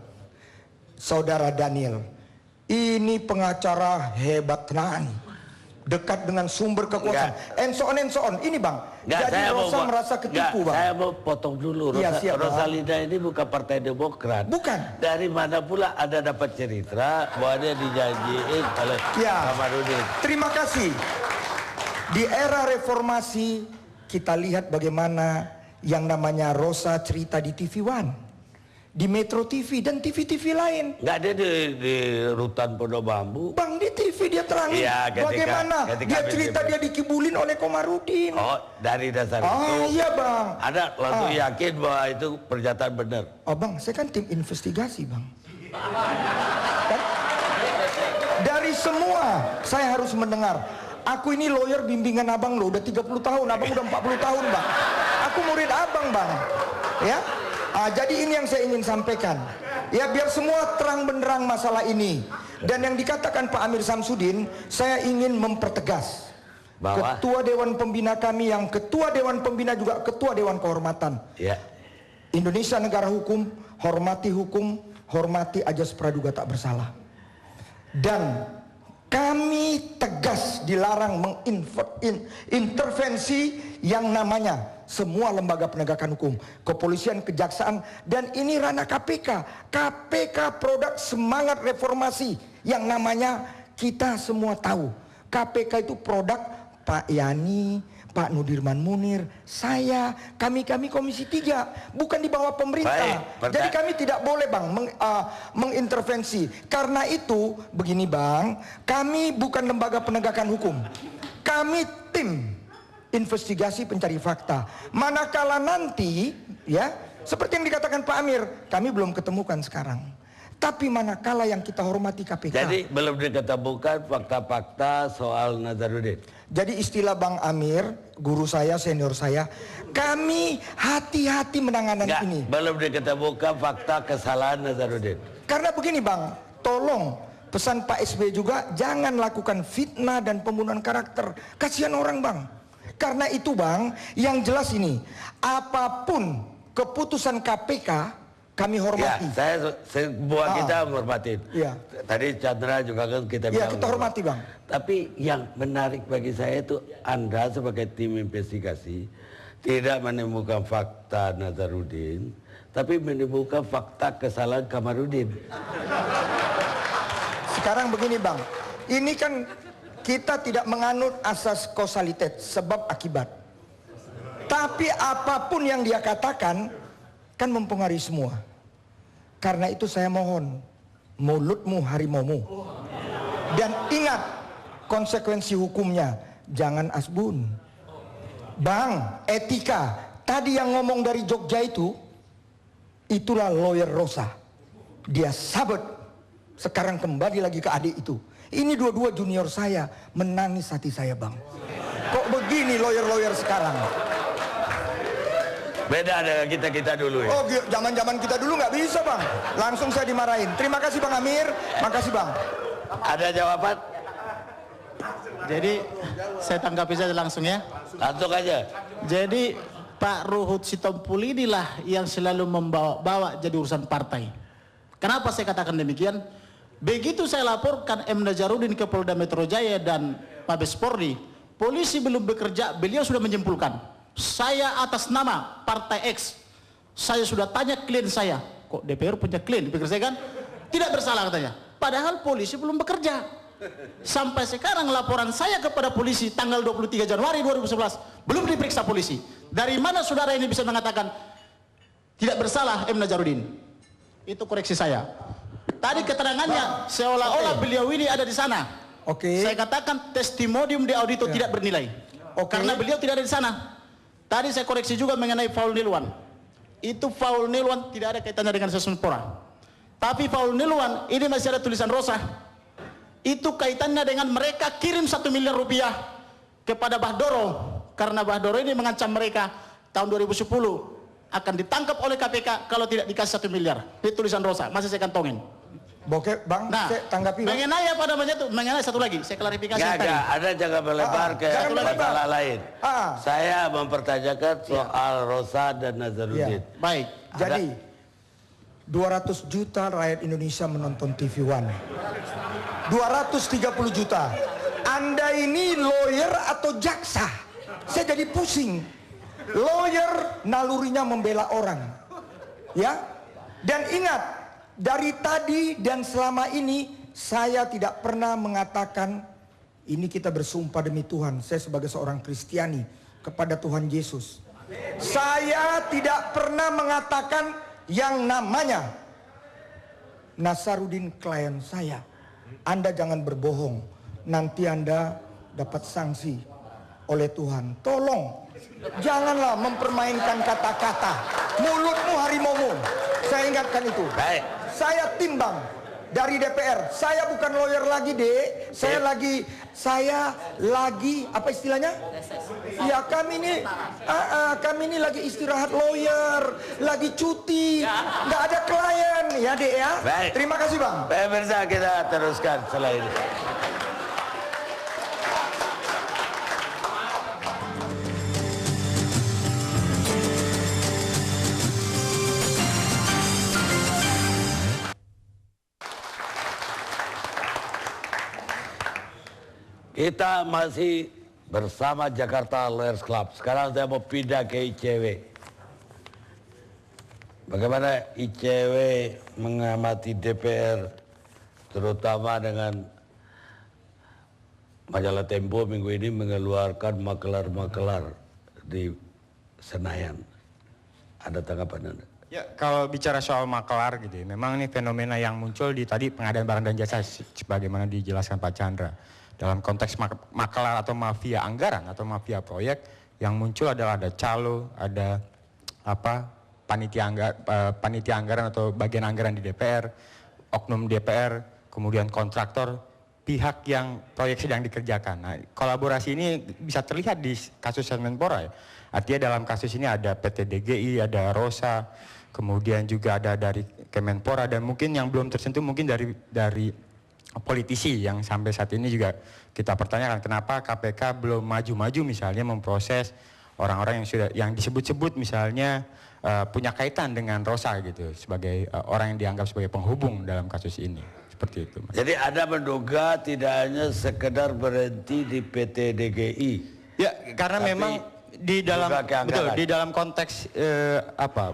Saudara Daniel, ini pengacara hebat tenan, dekat dengan sumber kekuasaan, and so on. Ini Bang, jadi Rosa merasa ketipu Bang. Saya mau potong dulu. Rosalinda ini bukan Partai Demokrat. Bukan. Dari mana pula Anda dapat cerita bahwa dia dijanjiin oleh Kamarudin? Terima kasih. Di era reformasi kita lihat bagaimana yang namanya Rosa cerita di TV One, di Metro TV dan TV-TV lain. Nggak ada di Rutan Pondok Bambu. Bang, di TV dia terangin bagaimana dia cerita dia dikibulin oleh Komarudin. Oh, dari dasar itu. Iya Bang. Anda langsung yakin bahwa itu pernyataan benar? Oh Bang, saya kan tim investigasi Bang. Dari semua saya harus mendengar. Aku ini lawyer bimbingan abang lo udah 30 tahun, abang udah 40 tahun Bang. Aku murid abang Bang. Ya. Jadi ini yang saya ingin sampaikan. Ya biar semua terang benderang masalah ini. Dan yang dikatakan Pak Amir Samsudin, saya ingin mempertegas bahwa Ketua Dewan Pembina kami yang Ketua Dewan Pembina juga Ketua Dewan Kehormatan. Ya. Indonesia negara hukum, hormati ajas praduga tak bersalah. Dan kami tegas dilarang mengintervensi yang namanya semua lembaga penegakan hukum, kepolisian, kejaksaan, dan ini ranah KPK. KPK produk semangat reformasi yang namanya kita semua tahu. KPK itu produk Pak Yani, Pak Nudirman Munir, saya, kami Komisi 3, bukan di bawah pemerintah. Jadi kami tidak boleh Bang mengintervensi. Karena itu begini Bang, kami bukan lembaga penegakan hukum. Kami tim investigasi pencari fakta. Manakala nanti ya, seperti yang dikatakan Pak Amir, kami belum ketemukan sekarang. Tapi manakala yang kita hormati KPK. Jadi belum diketemukan fakta-fakta soal Nazarudin. Jadi istilah Bang Amir, guru saya, senior saya, kami hati-hati menangani ini. Belum diketemukan fakta kesalahan Nazarudin. Karena begini Bang, tolong pesan Pak SBY juga jangan lakukan fitnah dan pembunuhan karakter. Kasihan orang Bang. Karena itu Bang, yang jelas ini, apapun keputusan KPK kami hormati. Ya, semua kita menghormati. Ya. Tadi Chandra juga kan kita ya, bilang. kita hormati Bang. Tapi yang menarik bagi saya itu Anda sebagai tim investigasi tidak menemukan fakta Nazarudin, tapi menemukan fakta kesalahan Kamarudin. Sekarang begini Bang, ini kan kita tidak menganut asas kausalitas, sebab akibat. Tapi apapun yang dia katakan kan mempengaruhi semua. Karena itu saya mohon, mulutmu harimaumu. Dan ingat konsekuensi hukumnya, jangan asbun. Bang, etika, tadi yang ngomong dari Jogja itu, itulah lawyer Rosa. Dia sabet, sekarang kembali lagi ke adik itu. Ini dua-dua junior saya, menangis hati saya Bang. Kok begini lawyer-lawyer sekarang? Beda dengan kita dulu ya. Oh, zaman-zaman kita dulu nggak bisa Bang. Langsung saya dimarahin. Terima kasih Bang Amir. Makasih Bang. Ada jawaban? Jadi saya tanggapi saja langsung ya. Langsung aja. Jadi Pak Ruhut Sitompul inilah yang selalu membawa jadi urusan partai. Kenapa saya katakan demikian? Begitu saya laporkan M. Nazarudin ke Polda Metro Jaya dan Mabes Polri, polisi belum bekerja, beliau sudah menyimpulkan. Saya atas nama Partai X, saya sudah tanya klien saya, kok DPR punya klien, pikir saya kan tidak bersalah katanya. Padahal polisi belum bekerja. Sampai sekarang laporan saya kepada polisi tanggal 23 Januari 2011 belum diperiksa polisi. Dari mana saudara ini bisa mengatakan tidak bersalah M. Nazarudin? Itu koreksi saya. Tadi keterangannya seolah-olah beliau ini ada di sana. Saya katakan testimonium di audito tidak bernilai. Karena beliau tidak ada di sana. Tadi saya koreksi juga mengenai Faul Nilwan. Itu Faul Nilwan tidak ada kaitannya dengan Sesumpora. Tapi Faul Nilwan ini masih ada tulisan Rosa. Itu kaitannya dengan mereka kirim 1 miliar rupiah kepada Bahdoro. Karena Bahdoro ini mengancam mereka tahun 2010 akan ditangkap oleh KPK kalau tidak dikasih 1 miliar. Itu tulisan Rosa, masih saya kantongin. Oke Bang, saya tanggapi Bang. Mengenai apa namanya itu? Mengenai satu lagi, saya klarifikasi tadi. Ada jangan melebar ke masalah lain. Saya mempertanyakan soal Rosa dan Nazarudin. Ya. Baik, jadi 200 juta rakyat Indonesia menonton TV One. 230 juta. Anda ini lawyer atau jaksa? Saya jadi pusing. Lawyer nalurinya membela orang. Ya. Dan ingat, dari tadi dan selama ini saya tidak pernah mengatakan ini kita bersumpah demi Tuhan. Saya sebagai seorang Kristiani kepada Tuhan Yesus. Saya tidak pernah mengatakan yang namanya Nazarudin klien saya. Anda jangan berbohong. Nanti Anda dapat sanksi oleh Tuhan. Tolong janganlah mempermainkan kata-kata. Mulutmu harimaumu. Saya ingatkan itu. Baik. Saya timbang dari DPR. Saya bukan lawyer lagi, Dek. Saya lagi apa istilahnya? Ya kami ini lagi istirahat lawyer, lagi cuti, nggak ada klien, ya Dek ya. Baik. Terima kasih Bang. Pemirsa, kita teruskan setelah ini. Kita masih bersama Jakarta Lawyers Club. Sekarang saya mau pindah ke ICW. Bagaimana ICW mengamati DPR, terutama dengan majalah Tempo minggu ini mengeluarkan makelar-makelar di Senayan. Ada tanggapan Anda? Ya, kalau bicara soal makelar gitu ya, memang ini fenomena yang muncul di tadi pengadaan barang dan jasa sebagaimana dijelaskan Pak Chandra. Dalam konteks makelar atau mafia anggaran atau mafia proyek yang muncul adalah ada calo, ada panitia anggaran atau bagian anggaran di DPR, oknum DPR, kemudian kontraktor, pihak yang proyek sedang dikerjakan. Nah, kolaborasi ini bisa terlihat di kasus Kemenpora ya. Artinya dalam kasus ini ada PT DGI, ada Rosa, kemudian juga ada dari Kemenpora, dan mungkin yang belum tersentuh mungkin dari politisi yang sampai saat ini juga kita pertanyakan kenapa KPK belum maju-maju misalnya memproses orang-orang yang disebut-sebut misalnya punya kaitan dengan Rosa gitu sebagai orang yang dianggap sebagai penghubung dalam kasus ini. Seperti itu, Mas. Jadi Anda menduga tidak hanya sekedar berhenti di PT DGI. Ya, karena memang di dalam konteks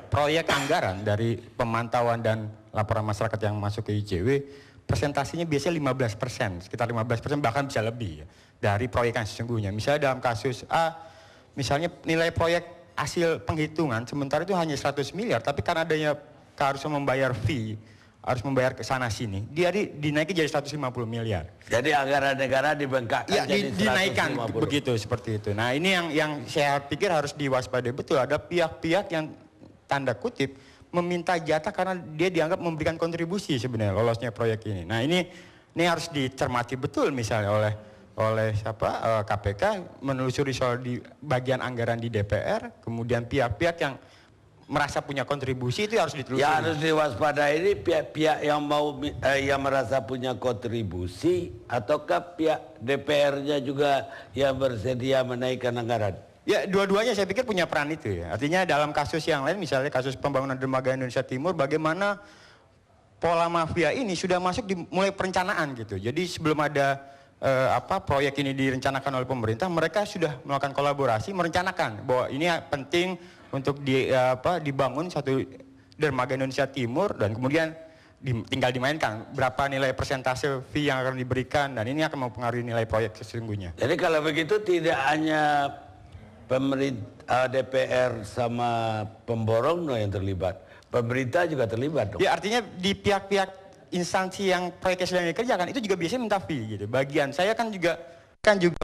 proyek anggaran dari pemantauan dan laporan masyarakat yang masuk ke ICW, presentasinya biasanya 15%, sekitar 15%, bahkan bisa lebih ya, dari proyek yang sesungguhnya. Misalnya dalam kasus A, misalnya nilai proyek hasil penghitungan sementara itu hanya 100 miliar, tapi karena adanya keharusan membayar fee, harus membayar ke sana sini, dia dinaiki jadi 150 miliar. Jadi anggaran negara dibengkakkan ya, jadi 150. dinaikkan begitu, seperti itu. Nah, ini yang saya pikir harus diwaspadai betul. Ada pihak-pihak yang tanda kutip meminta jatah karena dia dianggap memberikan kontribusi sebenarnya lolosnya proyek ini. Nah, ini harus dicermati betul misalnya oleh KPK menelusuri soal di bagian anggaran di DPR, kemudian pihak-pihak yang merasa punya kontribusi itu harus ditelusuri. Ya, harus diwaspadai ini pihak-pihak yang merasa punya kontribusi ataukah pihak DPR-nya juga yang bersedia menaikkan anggaran? Ya, dua-duanya saya pikir punya peran itu ya. Artinya dalam kasus yang lain, misalnya kasus pembangunan dermaga Indonesia Timur, bagaimana pola mafia ini sudah masuk di mulai perencanaan gitu. Jadi sebelum ada proyek ini direncanakan oleh pemerintah, mereka sudah melakukan kolaborasi, merencanakan bahwa ini penting untuk dibangun satu dermaga Indonesia Timur, dan kemudian tinggal dimainkan berapa nilai persentase fee yang akan diberikan, dan ini akan mempengaruhi nilai proyek sesungguhnya. Jadi kalau begitu tidak hanya pemerintah DPR sama pemborong yang terlibat, pemerintah juga terlibat dong. Ya, artinya di pihak-pihak instansi yang proyeknya sedang dikerjakan itu juga biasanya minta fee gitu. Bagian saya kan juga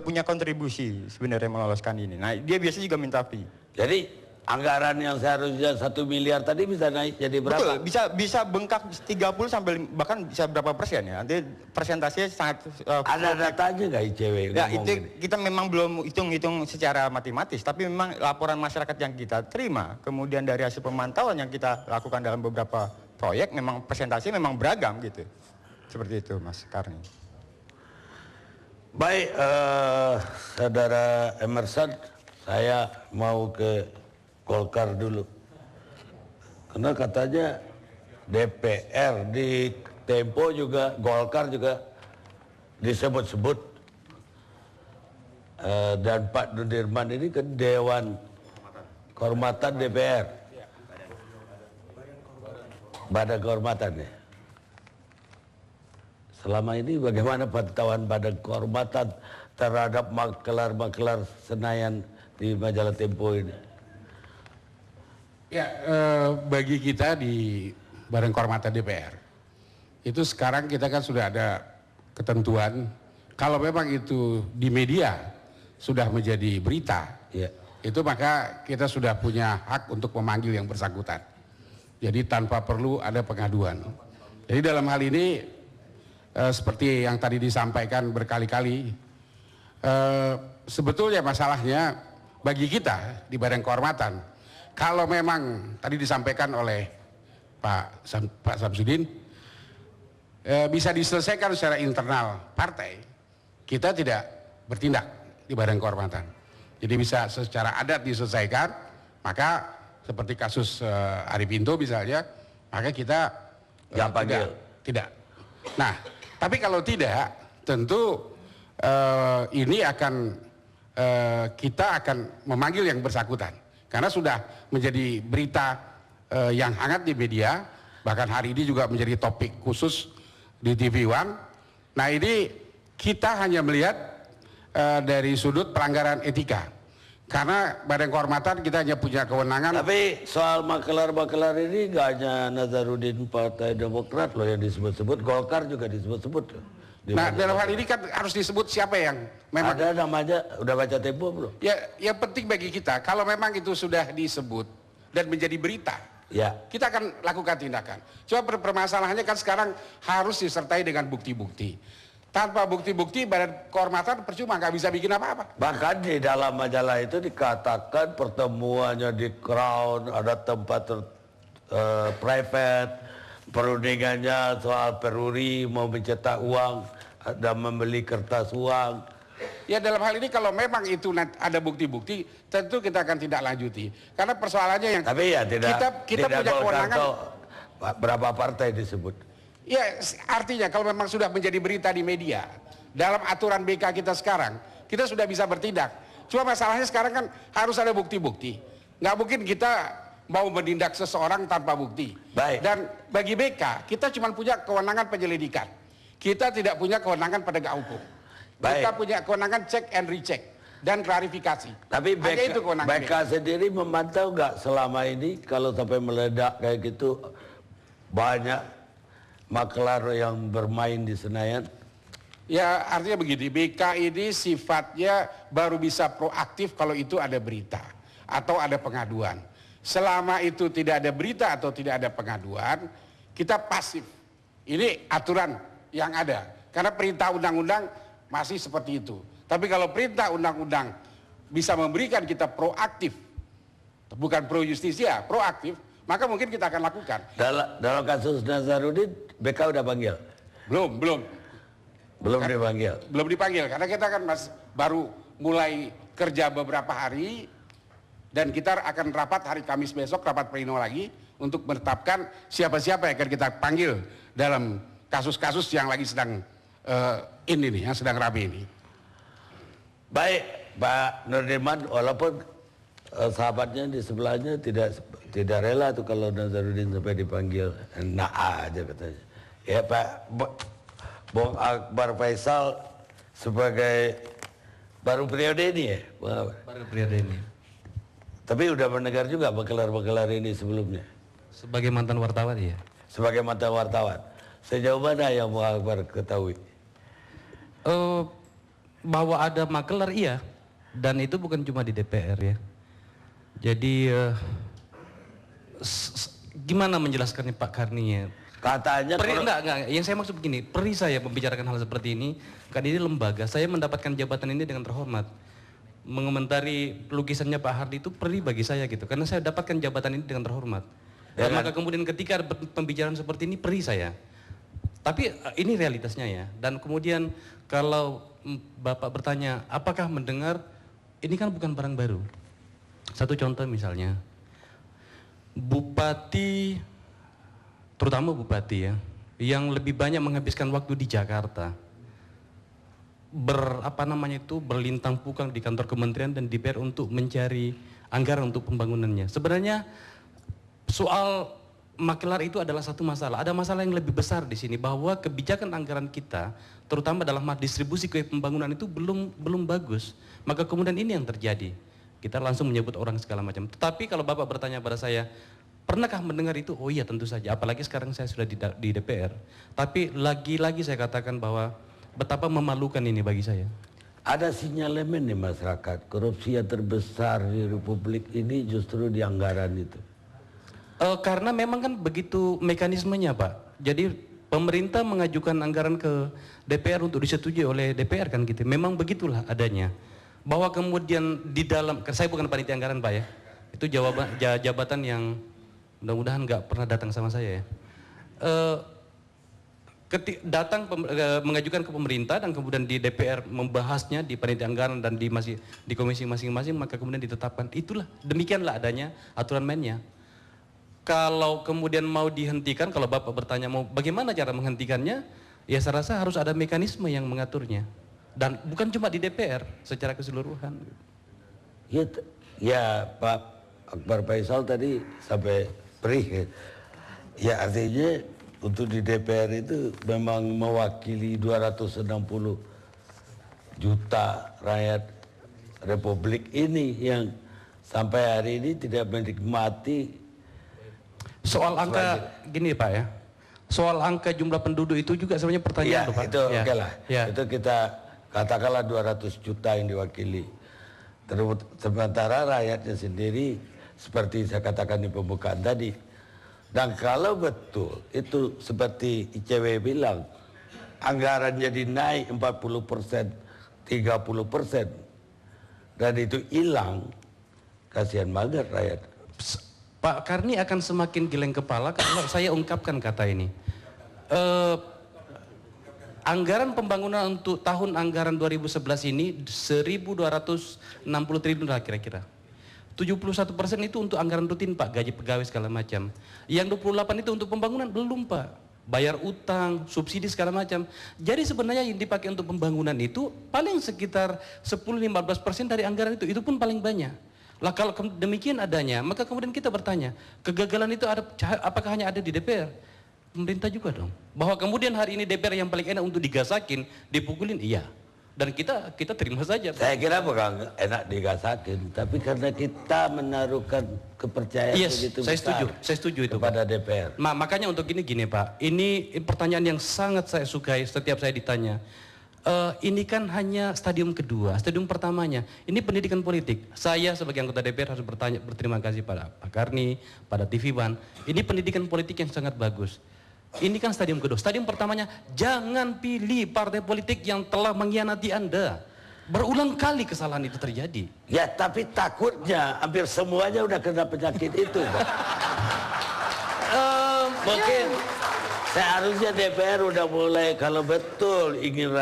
punya kontribusi sebenarnya meloloskan ini. Nah, dia biasanya juga minta fee. Jadi anggaran yang seharusnya 1 miliar tadi bisa naik jadi berapa? Betul, bisa bengkak 30 sampai bahkan bisa berapa persen ya. Nanti persentasenya sangat ada datanya nggak ICW? Ya, itu kita memang belum hitung-hitung secara matematis, tapi memang laporan masyarakat yang kita terima, kemudian dari hasil pemantauan yang kita lakukan dalam beberapa proyek, memang presentasinya memang beragam gitu. Seperti itu, Mas Karni. Baik, Saudara Emerson, saya mau ke Golkar dulu. Karena katanya DPR di Tempo juga, Golkar juga disebut-sebut. Dan Pak Nudirman ini ke Dewan Kehormatan DPR. Badan Kehormatan ya. Selama ini bagaimana pantauan Badan Kehormatan terhadap makelar-makelar Senayan di majalah Tempo ini? Ya, bagi kita di Badan Kehormatan DPR, itu sekarang kita kan sudah ada ketentuan, kalau memang itu di media sudah menjadi berita, ya, itu maka kita sudah punya hak untuk memanggil yang bersangkutan. Jadi tanpa perlu ada pengaduan. Jadi dalam hal ini, seperti yang tadi disampaikan berkali-kali, sebetulnya masalahnya bagi kita di Badan Kehormatan, kalau memang tadi disampaikan oleh Pak Samsudin, bisa diselesaikan secara internal partai, kita tidak bertindak di Badan Kehormatan. Jadi bisa secara adat diselesaikan, maka seperti kasus Arifin misalnya, maka kita tidak. Nah, tapi kalau tidak, tentu ini akan kita akan memanggil yang bersangkutan. Karena sudah menjadi berita yang hangat di media, bahkan hari ini juga menjadi topik khusus di TV One. Nah ini kita hanya melihat dari sudut pelanggaran etika. Karena Badan Kehormatan kita hanya punya kewenangan. Tapi soal makelar-makelar ini nggak hanya Nazarudin Partai Demokrat loh yang disebut-sebut, Golkar juga disebut-sebut. Nah dalam hal ini kan harus disebut siapa yang memang. Ada namanya, udah baca Tempo belum? Ya yang penting bagi kita, kalau memang itu sudah disebut dan menjadi berita, ya kita akan lakukan tindakan. Cuma permasalahannya kan sekarang harus disertai dengan bukti-bukti. Tanpa bukti-bukti Badan Kehormatan percuma, nggak bisa bikin apa-apa. Bahkan di dalam majalah itu dikatakan pertemuannya di Crown, ada tempat private, perundingannya soal peruri, mau mencetak uang, dan membeli kertas uang. Ya dalam hal ini kalau memang itu ada bukti-bukti, tentu kita akan tidak lanjuti. Karena persoalannya yang tapi ya tidak kita punya kewenangan. Berapa partai disebut? Ya artinya kalau memang sudah menjadi berita di media, dalam aturan BK kita sekarang, kita sudah bisa bertindak. Cuma masalahnya sekarang kan harus ada bukti-bukti. Nggak mungkin kita mau menindak seseorang tanpa bukti. Baik. Dan bagi BK, kita cuma punya kewenangan penyelidikan. Kita tidak punya kewenangan penegak hukum. Baik. Kita punya kewenangan check and recheck dan klarifikasi. Tapi BK sendiri memantau nggak selama ini kalau sampai meledak kayak gitu banyak makelar yang bermain di Senayan? Ya artinya begini, BK ini sifatnya baru bisa proaktif kalau itu ada berita atau ada pengaduan. Selama itu tidak ada berita atau tidak ada pengaduan, kita pasif. Ini aturan yang ada. Karena perintah undang-undang masih seperti itu. Tapi kalau perintah undang-undang bisa memberikan kita proaktif, bukan pro justisia, proaktif, maka mungkin kita akan lakukan. Dalam kasus Nazarudin, BK udah panggil? Belum dipanggil? Belum dipanggil, karena kita kan baru mulai kerja beberapa hari, dan kita akan rapat hari Kamis besok, rapat pleno lagi, untuk menetapkan siapa-siapa yang akan kita panggil dalam kasus-kasus yang lagi sedang yang sedang rame ini. Baik, Pak Nurdirman, walaupun sahabatnya di sebelahnya tidak rela tuh kalau Nazarudin sampai dipanggil, nah aja katanya. Ya Pak Bung Akbar Faisal sebagai baru periode ini ya? Baru periode ini. Tapi udah mendengar juga makelar-makelar ini sebelumnya? Sebagai mantan wartawan ya? Sebagai mantan wartawan. Sejauh mana yang Bung Akbar ketahui? Bahwa ada makelar iya. Dan itu bukan cuma di DPR ya. Jadi gimana menjelaskannya Pak Karni ya? Katanya enggak, yang saya maksud begini, perih saya membicarakan hal seperti ini, kan ini lembaga, saya mendapatkan jabatan ini dengan terhormat. Mengomentari lukisannya Pak Hardy itu perih bagi saya gitu, karena saya dapatkan jabatan ini dengan terhormat. Dan maka kemudian ketika ada pembicaraan seperti ini perih saya. Tapi ini realitasnya ya. Dan kemudian kalau Bapak bertanya, apakah mendengar, ini kan bukan barang baru. Satu contoh misalnya, Bupati, terutama Bupati ya, yang lebih banyak menghabiskan waktu di Jakarta, berlintang pukang di kantor kementerian dan DPR untuk mencari anggaran untuk pembangunannya. Sebenarnya soal makelar itu adalah satu masalah. Ada masalah yang lebih besar di sini, bahwa kebijakan anggaran kita, terutama dalam distribusi ke pembangunan itu belum bagus. Maka kemudian ini yang terjadi. Kita langsung menyebut orang segala macam. Tetapi kalau Bapak bertanya pada saya, pernahkah mendengar itu? Oh iya tentu saja, apalagi sekarang saya sudah di DPR. Tapi lagi-lagi saya katakan bahwa betapa memalukan ini bagi saya. Ada sinyalemen di masyarakat, korupsi yang terbesar di Republik ini justru di anggaran itu. Karena memang kan begitu mekanismenya Pak. Jadi pemerintah mengajukan anggaran ke DPR untuk disetujui oleh DPR kan gitu. Memang begitulah adanya. Bahwa kemudian di dalam, saya bukan panitia anggaran Pak ya. Itu jabatan yang mudah-mudahan nggak pernah datang sama saya ya. Mengajukan ke pemerintah dan kemudian di DPR membahasnya di panitia anggaran dan di komisi masing-masing, maka kemudian ditetapkan. Itulah, demikianlah adanya aturan mainnya. Kalau kemudian mau dihentikan, kalau Bapak bertanya mau bagaimana cara menghentikannya, ya saya rasa harus ada mekanisme yang mengaturnya. Dan bukan cuma di DPR, secara keseluruhan. Ya Pak Akbar Faisal tadi sampai perih. Ya artinya untuk di DPR itu memang mewakili 260 juta rakyat Republik ini yang sampai hari ini tidak menikmati. Soal angka gini Pak ya, soal angka jumlah penduduk itu juga sebenarnya pertanyaan ya, Pak. Itu ya. Oke lah, ya. Itu kita katakanlah 200 juta yang diwakili. Sementara rakyatnya sendiri seperti saya katakan di pembukaan tadi. Dan kalau betul itu seperti ICW bilang, anggaran jadi naik 40%, 30%. Dan itu hilang, kasihan banget rakyat. Pak Karni akan semakin geleng kepala kalau saya ungkapkan kata ini. Anggaran pembangunan untuk tahun anggaran 2011 ini 1.260 triliun lah kira-kira. 71% itu untuk anggaran rutin Pak, gaji pegawai segala macam. Yang 28 itu untuk pembangunan belum Pak. Bayar utang, subsidi segala macam. Jadi sebenarnya yang dipakai untuk pembangunan itu paling sekitar 10-15% dari anggaran itu pun paling banyak. Lah kalau demikian adanya, maka kemudian kita bertanya, kegagalan itu ada, apakah hanya ada di DPR? Pemerintah juga dong. Bahwa kemudian hari ini DPR yang paling enak untuk digasakin, dipukulin, iya. Dan kita terima saja. Saya kira bukan enak digasakin, tapi karena kita menaruhkan kepercayaan begitu besar. Saya setuju itu kepada Pak. DPR. Makanya untuk gini Pak, ini pertanyaan yang sangat saya sukai setiap saya ditanya. Ini kan hanya stadium kedua, stadium pertamanya. Ini pendidikan politik. Saya sebagai anggota DPR harus berterima kasih pada Pak Karni, pada TV One. Ini pendidikan politik yang sangat bagus. Ini kan stadium kedua. Stadium pertamanya, jangan pilih partai politik yang telah mengkhianati Anda. Berulang kali kesalahan itu terjadi. Ya tapi takutnya hampir semuanya udah kena penyakit itu Pak. Mungkin seharusnya DPR udah mulai kalau betul ingin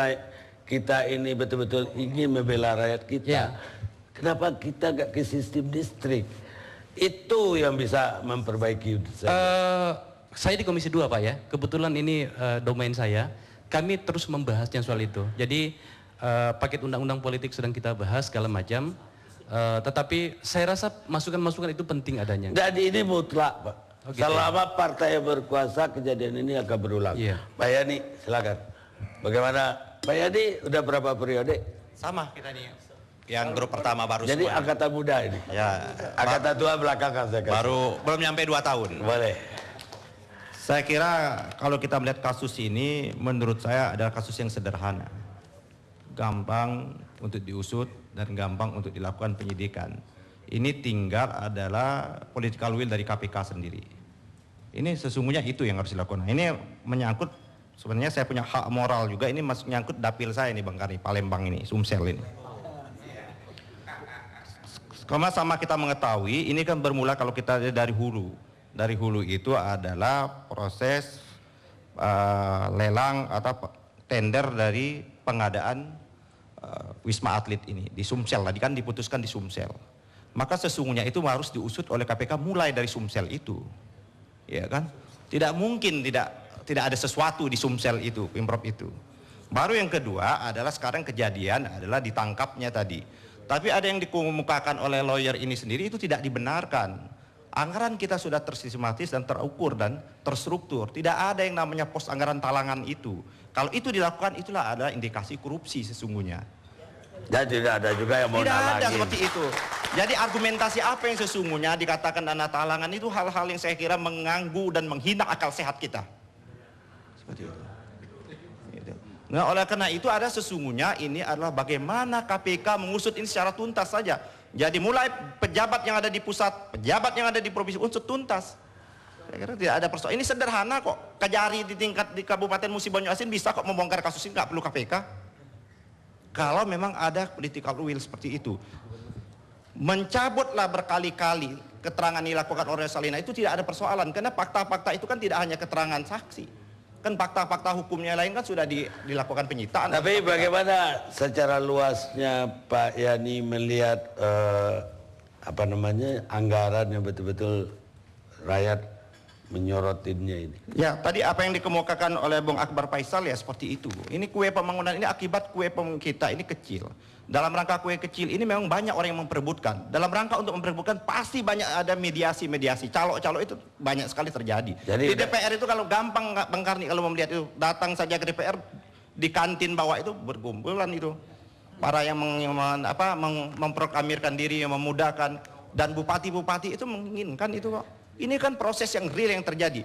kita ini betul-betul ingin membela rakyat kita. Kenapa kita gak ke sistem distrik? Itu yang bisa memperbaiki. Saya di Komisi 2 Pak ya, kebetulan ini domain saya. Kami terus membahasnya soal itu. Jadi paket undang-undang politik sedang kita bahas segala macam. Tetapi saya rasa masukan-masukan itu penting adanya. Dan ini mutlak Pak. Okay. Selama partai yang berkuasa kejadian ini akan berulang. Pak Yani silakan. Bagaimana Pak Yani udah berapa periode? Sama kita nih. Yang grup pertama baru. Jadi semuanya. Angkatan muda ini. Ya. Angkatan tua belakangan saya kata. Belum nyampe 2 tahun. Boleh. Saya kira kalau kita melihat kasus ini, menurut saya adalah kasus yang sederhana. Gampang untuk diusut dan gampang untuk dilakukan penyidikan. Ini tinggal adalah political will dari KPK sendiri. Ini sesungguhnya itu yang harus dilakukan. Ini menyangkut, sebenarnya saya punya hak moral juga, ini menyangkut dapil saya ini Bang Karni, Palembang ini, Sumsel ini. Karena sama kita mengetahui, ini kan bermula kalau kita dari hulu. Dari hulu itu adalah proses lelang atau tender dari pengadaan Wisma Atlet ini di Sumsel. Tadi kan diputuskan di Sumsel. Maka sesungguhnya itu harus diusut oleh KPK mulai dari Sumsel itu, ya kan? Tidak mungkin tidak ada sesuatu di Sumsel itu, Pemprov itu. Baru yang kedua adalah sekarang kejadian adalah ditangkapnya tadi. Tapi ada yang dikemukakan oleh lawyer ini sendiri itu tidak dibenarkan. Anggaran kita sudah tersistematis dan terukur dan terstruktur. Tidak ada yang namanya pos anggaran talangan itu. Kalau itu dilakukan, itulah adalah indikasi korupsi sesungguhnya. Dan tidak ada juga yang mau tidak nalangin. ada seperti itu. Jadi argumentasi apa yang sesungguhnya dikatakan dana talangan itu hal-hal yang saya kira mengganggu dan menghina akal sehat kita. Seperti itu. Nah, oleh karena itu ada sesungguhnya ini adalah bagaimana KPK mengusut ini secara tuntas saja. Jadi mulai pejabat yang ada di pusat, pejabat yang ada di provinsi usut tuntas. Saya kira tidak ada persoalan. Ini sederhana kok. Kejari di tingkat di Kabupaten Musi Banyuasin bisa kok membongkar kasus ini, nggak perlu KPK. Kalau memang ada political will seperti itu. Mencabutlah berkali-kali keterangan yang dilakukan oleh Salina itu tidak ada persoalan. Karena fakta-fakta itu kan tidak hanya keterangan saksi. Kan fakta-fakta hukumnya lain kan sudah dilakukan penyitaan. Tapi bagaimana secara luasnya Pak Yani melihat anggaran yang betul-betul rakyat menyorotinnya ini? Ya, tadi apa yang dikemukakan oleh Bung Akbar Faisal ya seperti itu. Ini kue pembangunan ini akibat kue kita ini kecil. Dalam rangka kue kecil ini memang banyak orang yang memperebutkan. Dalam rangka untuk memperebutkan pasti banyak ada mediasi-mediasi. Calo-calo itu banyak sekali terjadi. Jadi, di DPR itu kalau gampang Bang Karni kalau melihat itu, datang saja ke DPR, di kantin bawah itu bergumpulan itu. Para yang memproklamirkan diri, yang memudahkan, dan bupati-bupati itu menginginkan itu kok. Ini kan proses yang real yang terjadi.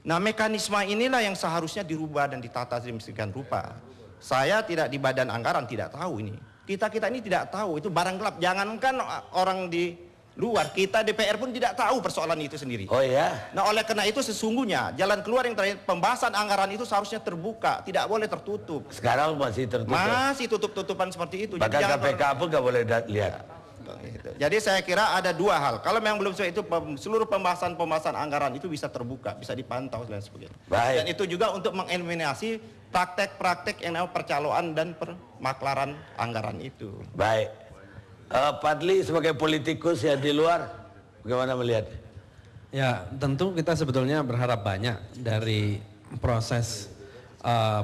Nah, mekanisme inilah yang seharusnya dirubah dan ditata sedemikian rupa. Saya tidak di badan anggaran tidak tahu ini. Kita ini tidak tahu, itu barang gelap. Jangankan orang di luar, kita DPR pun tidak tahu persoalan itu sendiri. Oh ya. Nah, oleh karena itu sesungguhnya jalan keluar yang terakhir, pembahasan anggaran itu seharusnya terbuka, tidak boleh tertutup. Sekarang masih tertutup. Masih tutup-tutupan seperti itu. Bahkan KPK pun nggak boleh lihat. Jadi saya kira ada dua hal. Kalau memang belum sesuai itu, seluruh pembahasan anggaran itu bisa terbuka, bisa dipantau dan sebagainya. Baik. Dan itu juga untuk mengeliminasi praktek-praktek yang namanya percaloan dan permaklaran anggaran itu. Baik. Fadli sebagai politikus yang di luar, bagaimana melihat? Ya, tentu kita sebetulnya berharap banyak dari proses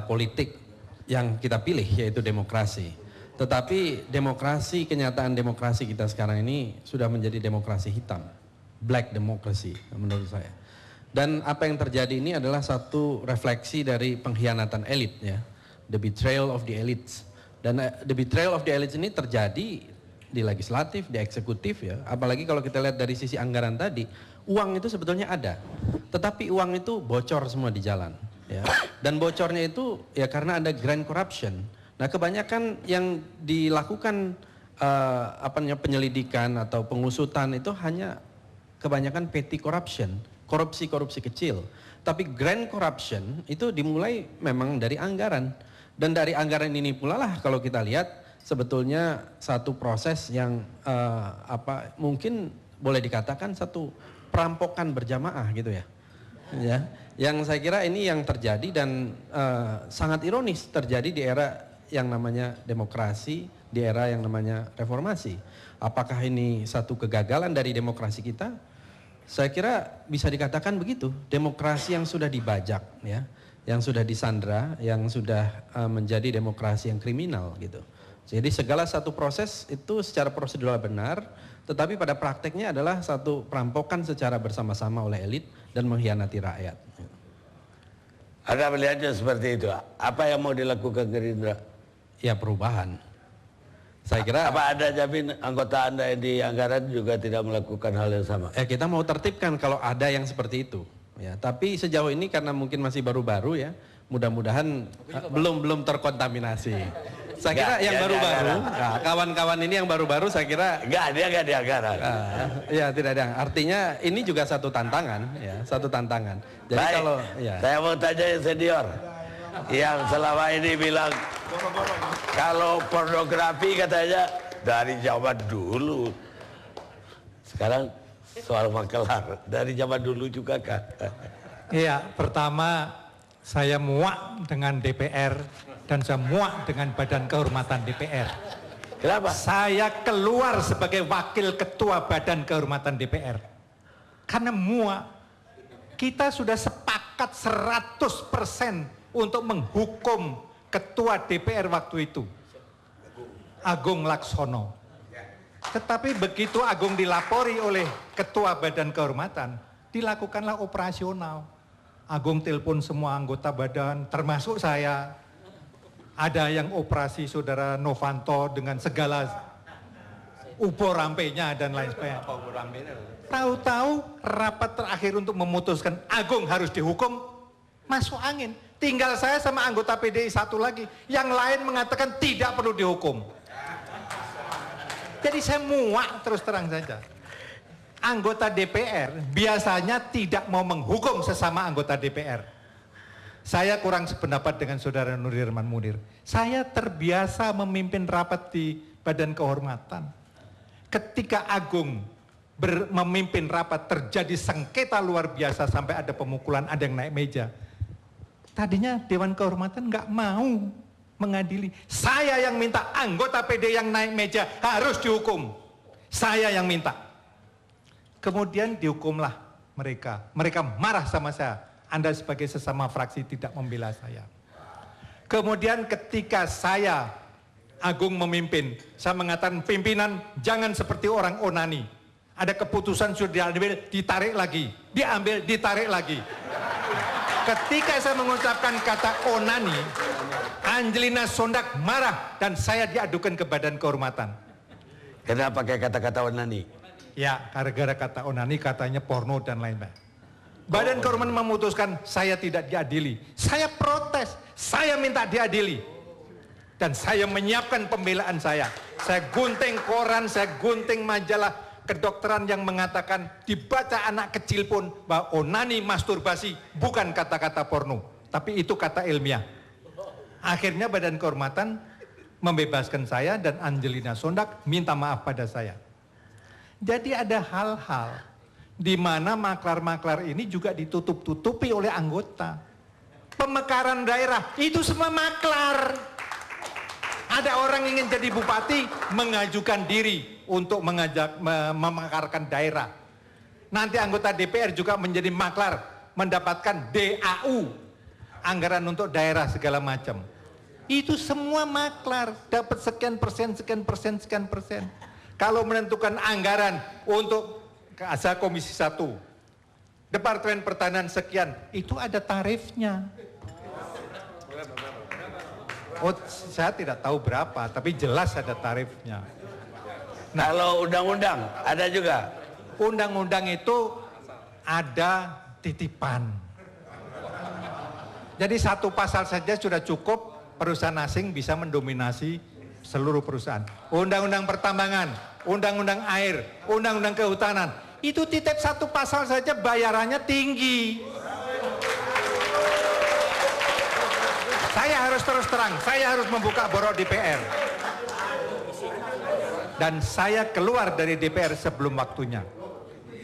politik yang kita pilih, yaitu demokrasi. Tetapi kenyataan demokrasi kita sekarang ini sudah menjadi demokrasi hitam, black democracy menurut saya. Dan apa yang terjadi ini adalah satu refleksi dari pengkhianatan elit, ya, the betrayal of the elites. Dan the betrayal of the elites ini terjadi di legislatif, di eksekutif, ya. Apalagi kalau kita lihat dari sisi anggaran tadi, uang itu sebetulnya ada, tetapi uang itu bocor semua di jalan, ya. Dan bocornya itu ya karena ada grand corruption. Nah, kebanyakan yang dilakukan penyelidikan atau pengusutan itu hanya kebanyakan petty corruption, korupsi kecil. Tapi grand corruption itu dimulai memang dari anggaran. Dan dari anggaran ini pula lah kalau kita lihat sebetulnya satu proses yang mungkin boleh dikatakan satu perampokan berjamaah gitu ya. Ya, yang saya kira ini yang terjadi dan sangat ironis terjadi di era yang namanya demokrasi, di era yang namanya reformasi. Apakah ini satu kegagalan dari demokrasi kita? Saya kira bisa dikatakan begitu. Demokrasi yang sudah dibajak, ya, yang sudah disandra, yang sudah menjadi demokrasi yang kriminal gitu. Jadi segala satu proses itu secara prosedural benar, tetapi pada prakteknya adalah satu perampokan secara bersama-sama oleh elit dan mengkhianati rakyat. Anda melihatnya seperti itu. Apa yang mau dilakukan Gerindra? Ya, perubahan. Saya kira apa Anda jamin anggota Anda yang di anggaran juga tidak melakukan hal yang sama? Kita mau tertibkan kalau ada yang seperti itu. Ya, tapi sejauh ini karena mungkin masih baru-baru ya, mudah-mudahan belum terkontaminasi. Saya kira yang baru-baru, kawan-kawan ini yang baru-baru saya kira nggak di anggaran. Ya tidak ada. Artinya ini juga satu tantangan, ya, satu tantangan. Jadi baik, kalau ya. Saya mau tanya yang senior, yang selama ini bilang kalau pornografi katanya dari zaman dulu. Sekarang soal makelar dari zaman dulu juga kan? Iya, pertama saya muak dengan DPR dan saya muak dengan Badan Kehormatan DPR. Kenapa? Saya keluar sebagai wakil ketua Badan Kehormatan DPR. Karena muak. Kita sudah sepakat 100% untuk menghukum ketua DPR waktu itu, Agung Laksono. Tetapi begitu Agung dilapori oleh ketua Badan Kehormatan, dilakukanlah operasional. Agung telepon semua anggota badan, termasuk saya. Ada yang operasi saudara Novanto dengan segala ubor rampenya dan lain sebagainya. Tahu-tahu rapat terakhir untuk memutuskan Agung harus dihukum, masuk angin. Tinggal saya sama anggota PDI satu lagi, yang lain mengatakan tidak perlu dihukum. Jadi saya muak terus terang saja. Anggota DPR biasanya tidak mau menghukum sesama anggota DPR. Saya kurang sependapat dengan saudara Nurdirman Munir. Saya terbiasa memimpin rapat di Badan Kehormatan. Ketika Agung memimpin rapat terjadi sengketa luar biasa sampai ada pemukulan, ada yang naik meja. Tadinya Dewan Kehormatan nggak mau mengadili. Saya yang minta anggota PD yang naik meja harus dihukum. Saya yang minta. Kemudian dihukumlah mereka. Mereka marah sama saya. Anda sebagai sesama fraksi tidak membela saya. Kemudian ketika saya Agung memimpin, saya mengatakan pimpinan jangan seperti orang onani. Ada keputusan sudah diambil, ditarik lagi. Diambil, ditarik lagi. Ketika saya mengucapkan kata onani, Angelina Sondak marah dan saya diadukan ke Badan Kehormatan. Kenapa pakai kata-kata onani? Ya, gara-gara kata onani katanya porno dan lain-lain. Badan Kehormatan memutuskan saya tidak diadili. Saya protes, saya minta diadili. Dan saya menyiapkan pembelaan saya. Saya gunting koran, saya gunting majalah kedokteran yang mengatakan dibaca anak kecil pun bahwa onani masturbasi bukan kata-kata porno. Tapi itu kata ilmiah. Akhirnya Badan Kehormatan membebaskan saya dan Angelina Sondak minta maaf pada saya. Jadi ada hal-hal di mana maklar-maklar ini juga ditutup-tutupi oleh anggota. Pemekaran daerah itu semua maklar. Ada orang ingin jadi bupati mengajukan diri untuk memekarkan daerah. Nanti anggota DPR juga menjadi maklar mendapatkan DAU, anggaran untuk daerah segala macam. Itu semua maklar, dapat sekian persen, sekian persen, sekian persen. Kalau menentukan anggaran untuk asal Komisi 1, Departemen Pertahanan sekian, itu ada tarifnya. Oh, saya tidak tahu berapa, tapi jelas ada tarifnya. Nah, kalau undang-undang ada juga? Undang-undang itu ada titipan. Jadi satu pasal saja sudah cukup perusahaan asing bisa mendominasi seluruh perusahaan. Undang-undang pertambangan, undang-undang air, undang-undang kehutanan. Itu titip satu pasal saja bayarannya tinggi. Saya harus terus terang, saya harus membuka borok DPR. Dan saya keluar dari DPR sebelum waktunya.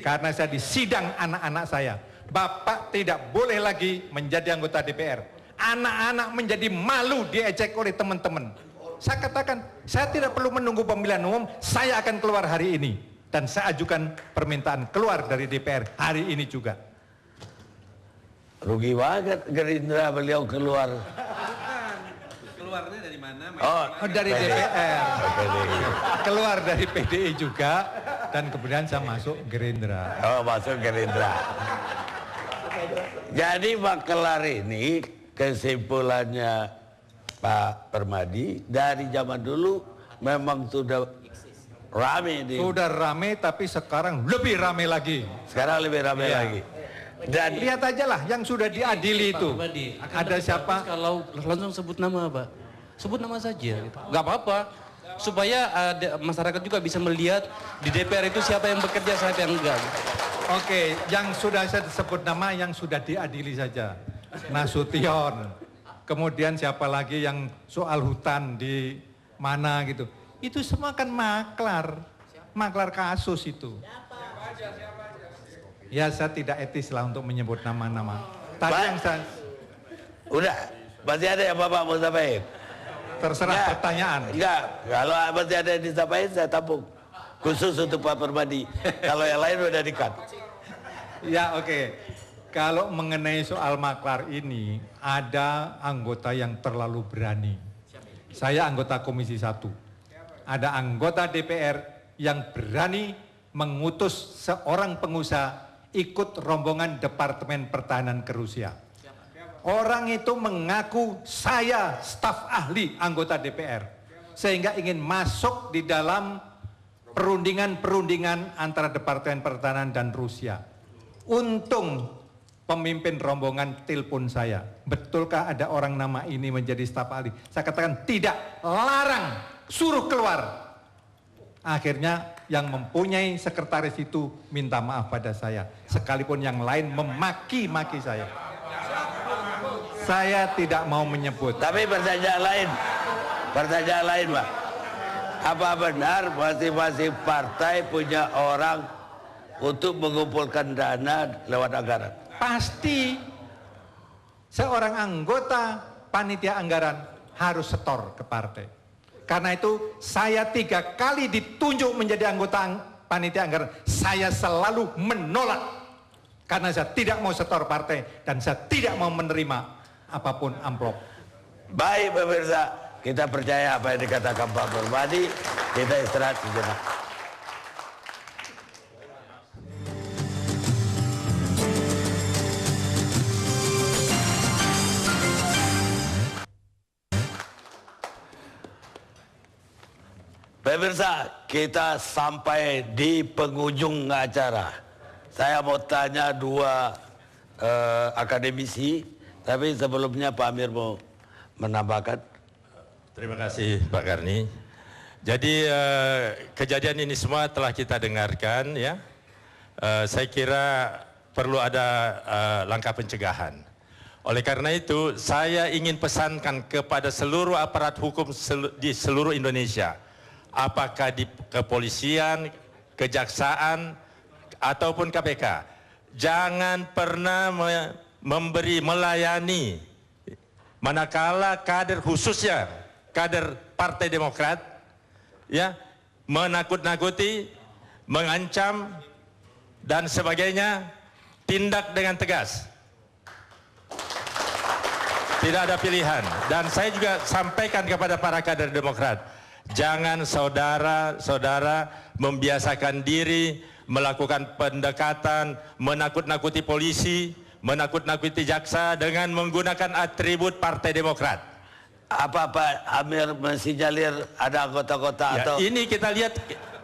Karena saya disidang anak-anak saya. Bapak tidak boleh lagi menjadi anggota DPR. Anak-anak menjadi malu diejek oleh teman-teman. Saya katakan, saya tidak perlu menunggu pemilihan umum, saya akan keluar hari ini. Dan saya ajukan permintaan keluar dari DPR hari ini juga. Rugi banget Gerindra beliau keluar. Keluarnya dari mana? Oh, dari DPR. Keluar dari PDI juga dan kemudian saya masuk Gerindra. Oh, masuk Gerindra. Jadi maklar ini kesimpulannya Pak Permadi dari zaman dulu memang sudah rame di. Sudah rame tapi sekarang lebih rame lagi. Sekarang lebih rame lagi. Dan lihat aja lah yang sudah diadili itu. Ada siapa? Kalau langsung sebut nama, Pak. Sebut nama saja. Gitu. Nggak apa-apa. Supaya masyarakat juga bisa melihat di DPR itu siapa yang bekerja, siapa yang enggak. Gitu. Oke, yang sudah saya sebut nama yang sudah diadili saja. Nasution. Kemudian siapa lagi yang soal hutan di mana gitu. Itu semua kan maklar. Maklar kasus itu. Ya, saya tidak etis lah untuk menyebut nama-nama. Tadi yang saya... Udah, masih ada yang Bapak mau sampaikan? Terserah pertanyaan. Enggak, kalau masih ada yang disampaikan saya tampung. Khusus untuk Pak Permadi. Kalau yang lain udah di-cut. Ya, oke. Kalau mengenai soal maklar ini, ada anggota yang terlalu berani. Saya anggota Komisi 1. Ada anggota DPR yang berani mengutus seorang pengusaha ikut rombongan Departemen Pertahanan ke Rusia. Orang itu mengaku saya staf ahli anggota DPR. Sehingga ingin masuk di dalam perundingan-perundingan antara Departemen Pertahanan dan Rusia. Untung pemimpin rombongan telepon saya. Betulkah ada orang nama ini menjadi staf ahli? Saya katakan tidak, larang, suruh keluar. Akhirnya yang mempunyai sekretaris itu minta maaf pada saya. Sekalipun yang lain memaki-maki saya. Saya tidak mau menyebut. Tapi pertanyaan lain Pak. Apa benar masing-masing partai punya orang untuk mengumpulkan dana lewat anggaran? Pasti seorang anggota panitia anggaran harus setor ke partai. Karena itu saya 3 kali ditunjuk menjadi anggota panitia anggaran. Saya selalu menolak. karena saya tidak mau setor partai dan saya tidak mau menerima apapun amplop. Baik pemirsa, kita percaya apa yang dikatakan Pak Permadi. Kita istirahat sejenak. Pemirsa, kita sampai di penghujung acara. Saya mau tanya dua akademisi, tapi sebelumnya Pak Amir mau menambahkan. Terima kasih Pak Karni. Jadi kejadian ini semua telah kita dengarkan ya. Saya kira perlu ada langkah pencegahan. Oleh karena itu saya ingin pesankan kepada seluruh aparat hukum di seluruh Indonesia, apakah di kepolisian, kejaksaan, ataupun KPK, jangan pernah melayani manakala kader, khususnya kader Partai Demokrat, ya, menakut-nakuti, mengancam, dan sebagainya, tindak dengan tegas. Tidak ada pilihan. Dan saya juga sampaikan kepada para kader Demokrat, jangan saudara-saudara membiasakan diri melakukan pendekatan, menakut-nakuti polisi, menakut-nakuti jaksa dengan menggunakan atribut Partai Demokrat. Apa Pak Amir mensinyalir ada anggota-anggota Ya, atau... ini kita lihat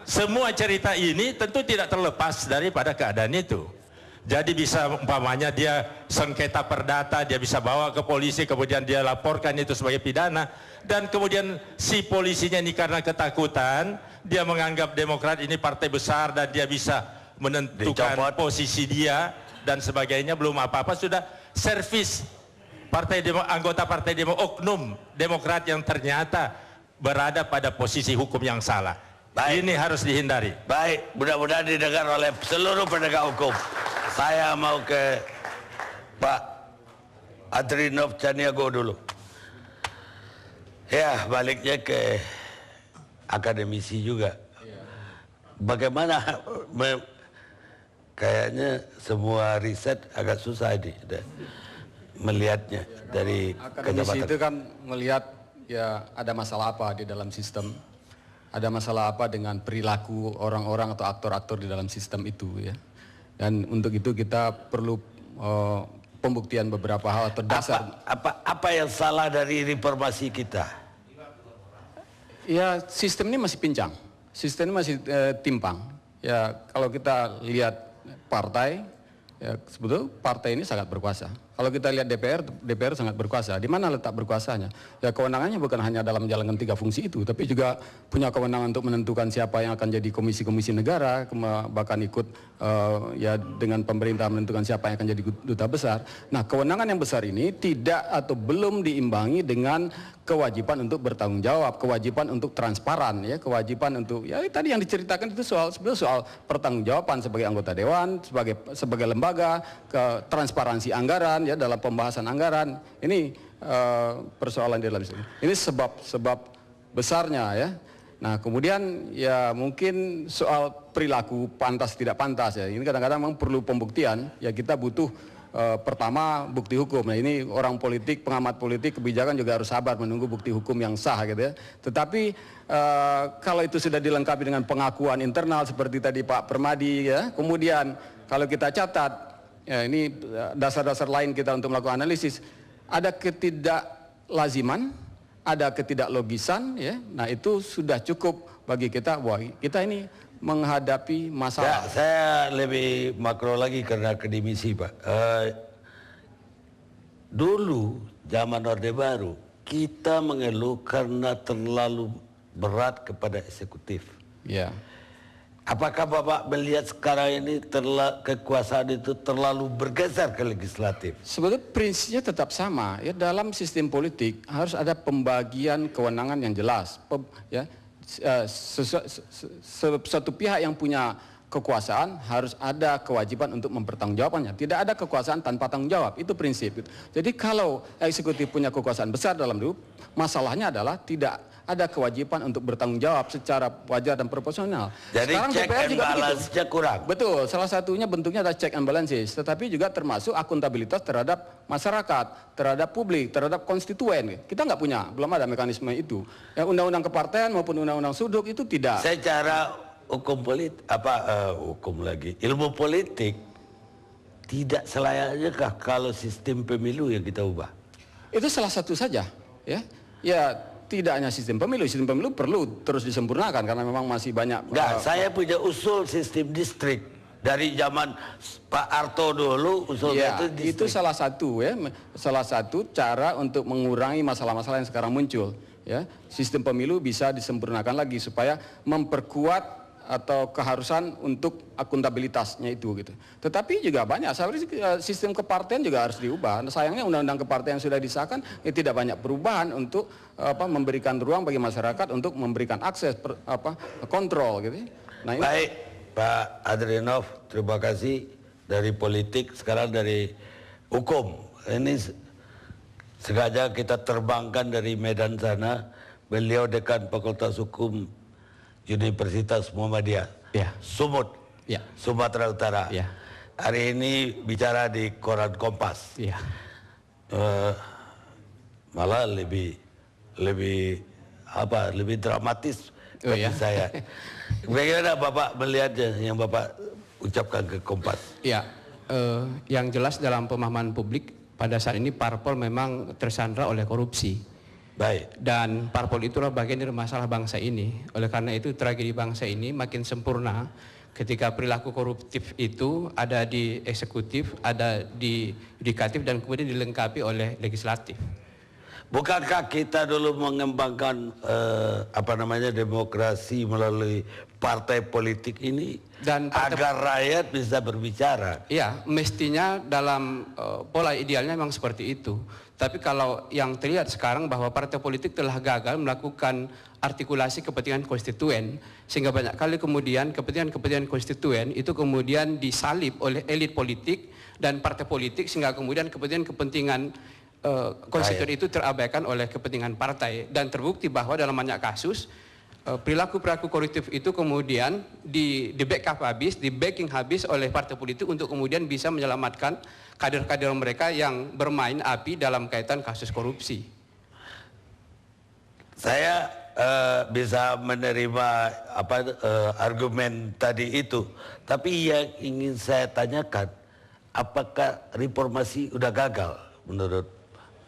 semua cerita ini tentu tidak terlepas daripada keadaan itu. Jadi bisa umpamanya dia sengketa perdata, dia bisa bawa ke polisi, kemudian dia laporkan itu sebagai pidana, dan kemudian si polisinya ini karena ketakutan, dia menganggap Demokrat ini partai besar dan dia bisa menentukan posisi dia dan sebagainya, belum apa-apa sudah servis anggota Partai Oknum Demokrat yang ternyata berada pada posisi hukum yang salah. Baik. Ini harus dihindari. Baik, mudah-mudahan didengar oleh seluruh penegak hukum. Saya mau ke Pak Adrinov Caniago dulu. Ya, baliknya ke akademisi juga. Bagaimana kayaknya semua riset agak susah ini melihatnya dari akademisi itu kan melihat ya ada masalah apa di dalam sistem, ada masalah apa dengan perilaku orang-orang atau aktor-aktor di dalam sistem itu ya. Dan untuk itu kita perlu pembuktian beberapa hal atau dasar. Apa yang salah dari reformasi kita? Ya sistem ini masih pincang, sistem ini masih timpang. Ya kalau kita lihat partai, ya sebetulnya partai ini sangat berkuasa. Kalau kita lihat DPR sangat berkuasa. Di mana letak berkuasanya? Ya kewenangannya bukan hanya dalam menjalankan 3 fungsi itu, tapi juga punya kewenangan untuk menentukan siapa yang akan jadi komisi-komisi negara, bahkan ikut ya dengan pemerintah menentukan siapa yang akan jadi duta besar. Nah kewenangan yang besar ini tidak atau belum diimbangi dengan kewajiban untuk bertanggung jawab, kewajiban untuk transparan, ya kewajiban untuk ya tadi yang diceritakan itu sebetulnya soal pertanggungjawaban sebagai anggota dewan, sebagai lembaga, transparansi anggaran. Ya, dalam pembahasan anggaran ini persoalan di dalam ini sebab besarnya ya. Nah kemudian ya mungkin soal perilaku pantas tidak pantas ya ini kadang-kadang memang perlu pembuktian ya kita butuh pertama bukti hukum. Nah ini orang politik, pengamat politik, kebijakan juga harus sabar menunggu bukti hukum yang sah gitu ya. Tetapi kalau itu sudah dilengkapi dengan pengakuan internal seperti tadi Pak Permadi ya, kemudian kalau kita catat ya ini dasar-dasar lain kita untuk melakukan analisis, ada ketidaklaziman, ada ketidaklogisan ya. Nah itu sudah cukup bagi kita bahwa kita ini menghadapi masalah. Ya, saya lebih makro lagi karena akademisi Pak. Dulu zaman Orde Baru kita mengeluh karena terlalu berat kepada eksekutif. Ya. Apakah Bapak melihat sekarang ini kekuasaan itu terlalu bergeser ke legislatif? Sebetulnya prinsipnya tetap sama ya, dalam sistem politik harus ada pembagian kewenangan yang jelas ya. Suatu pihak yang punya kekuasaan harus ada kewajiban untuk mempertanggungjawabkannya. Tidak ada kekuasaan tanpa tanggung jawab, itu prinsip. Jadi kalau eksekutif punya kekuasaan besar dalam hidup, masalahnya adalah tidak ada kewajiban untuk bertanggung jawab secara wajar dan proporsional. Jadi Sekarang check DPR and juga balance-nya kurang. Betul, salah satunya bentuknya adalah check and balances, tetapi juga termasuk akuntabilitas terhadap masyarakat, terhadap publik, terhadap konstituen. Kita nggak punya, belum ada mekanisme itu. Ya, undang-undang kepartean maupun undang-undang suduk itu tidak. Secara hukum ilmu politik tidak selayaknya kah kalau sistem pemilu yang kita ubah? Itu salah satu saja, ya. Ya, tidak hanya sistem pemilu perlu terus disempurnakan karena memang masih banyak. Saya punya usul sistem distrik dari zaman Pak Harto dulu, usulnya itu distrik. Itu salah satu ya, salah satu cara untuk mengurangi masalah-masalah yang sekarang muncul. Ya, sistem pemilu bisa disempurnakan lagi supaya memperkuat atau keharusan untuk akuntabilitasnya itu gitu. Tetapi juga banyak, sistem kepartean juga harus diubah. Sayangnya undang-undang kepartean yang sudah disahkan tidak banyak perubahan untuk memberikan ruang bagi masyarakat untuk memberikan akses kontrol gitu. Nah, ini. Baik, Pak Adrianov, terima kasih dari politik, sekarang dari hukum. Ini sengaja kita terbangkan dari Medan sana, beliau dekan Fakultas Hukum Universitas Muhammadiyah, Sumut, Sumatera Utara. Hari ini bicara di Koran Kompas. Malah lebih dramatis bagi saya. Bagaimana Bapak melihatnya yang Bapak ucapkan ke Kompas? Ya, yang jelas dalam pemahaman publik pada saat ini parpol memang tersandra oleh korupsi. Baik. Dan parpol itulah bagian dari masalah bangsa ini. Oleh karena itu tragedi bangsa ini makin sempurna ketika perilaku koruptif itu ada di eksekutif, ada di yudikatif dan kemudian dilengkapi oleh legislatif. Bukankah kita dulu mengembangkan demokrasi melalui partai politik ini dan agar rakyat bisa berbicara? Iya, mestinya dalam pola idealnya memang seperti itu. Tapi kalau yang terlihat sekarang bahwa partai politik telah gagal melakukan artikulasi kepentingan konstituen, sehingga banyak kali kemudian kepentingan konstituen itu kemudian disalib oleh elit politik dan partai politik, sehingga kemudian kepentingan konstituen itu terabaikan oleh kepentingan partai. Dan terbukti bahwa dalam banyak kasus perilaku koruptif itu kemudian di backup habis, di backing habis oleh partai politik untuk kemudian bisa menyelamatkan kader-kader mereka yang bermain api dalam kaitan kasus korupsi. Saya bisa menerima argumen tadi itu, tapi yang ingin saya tanyakan, apakah reformasi udah gagal menurut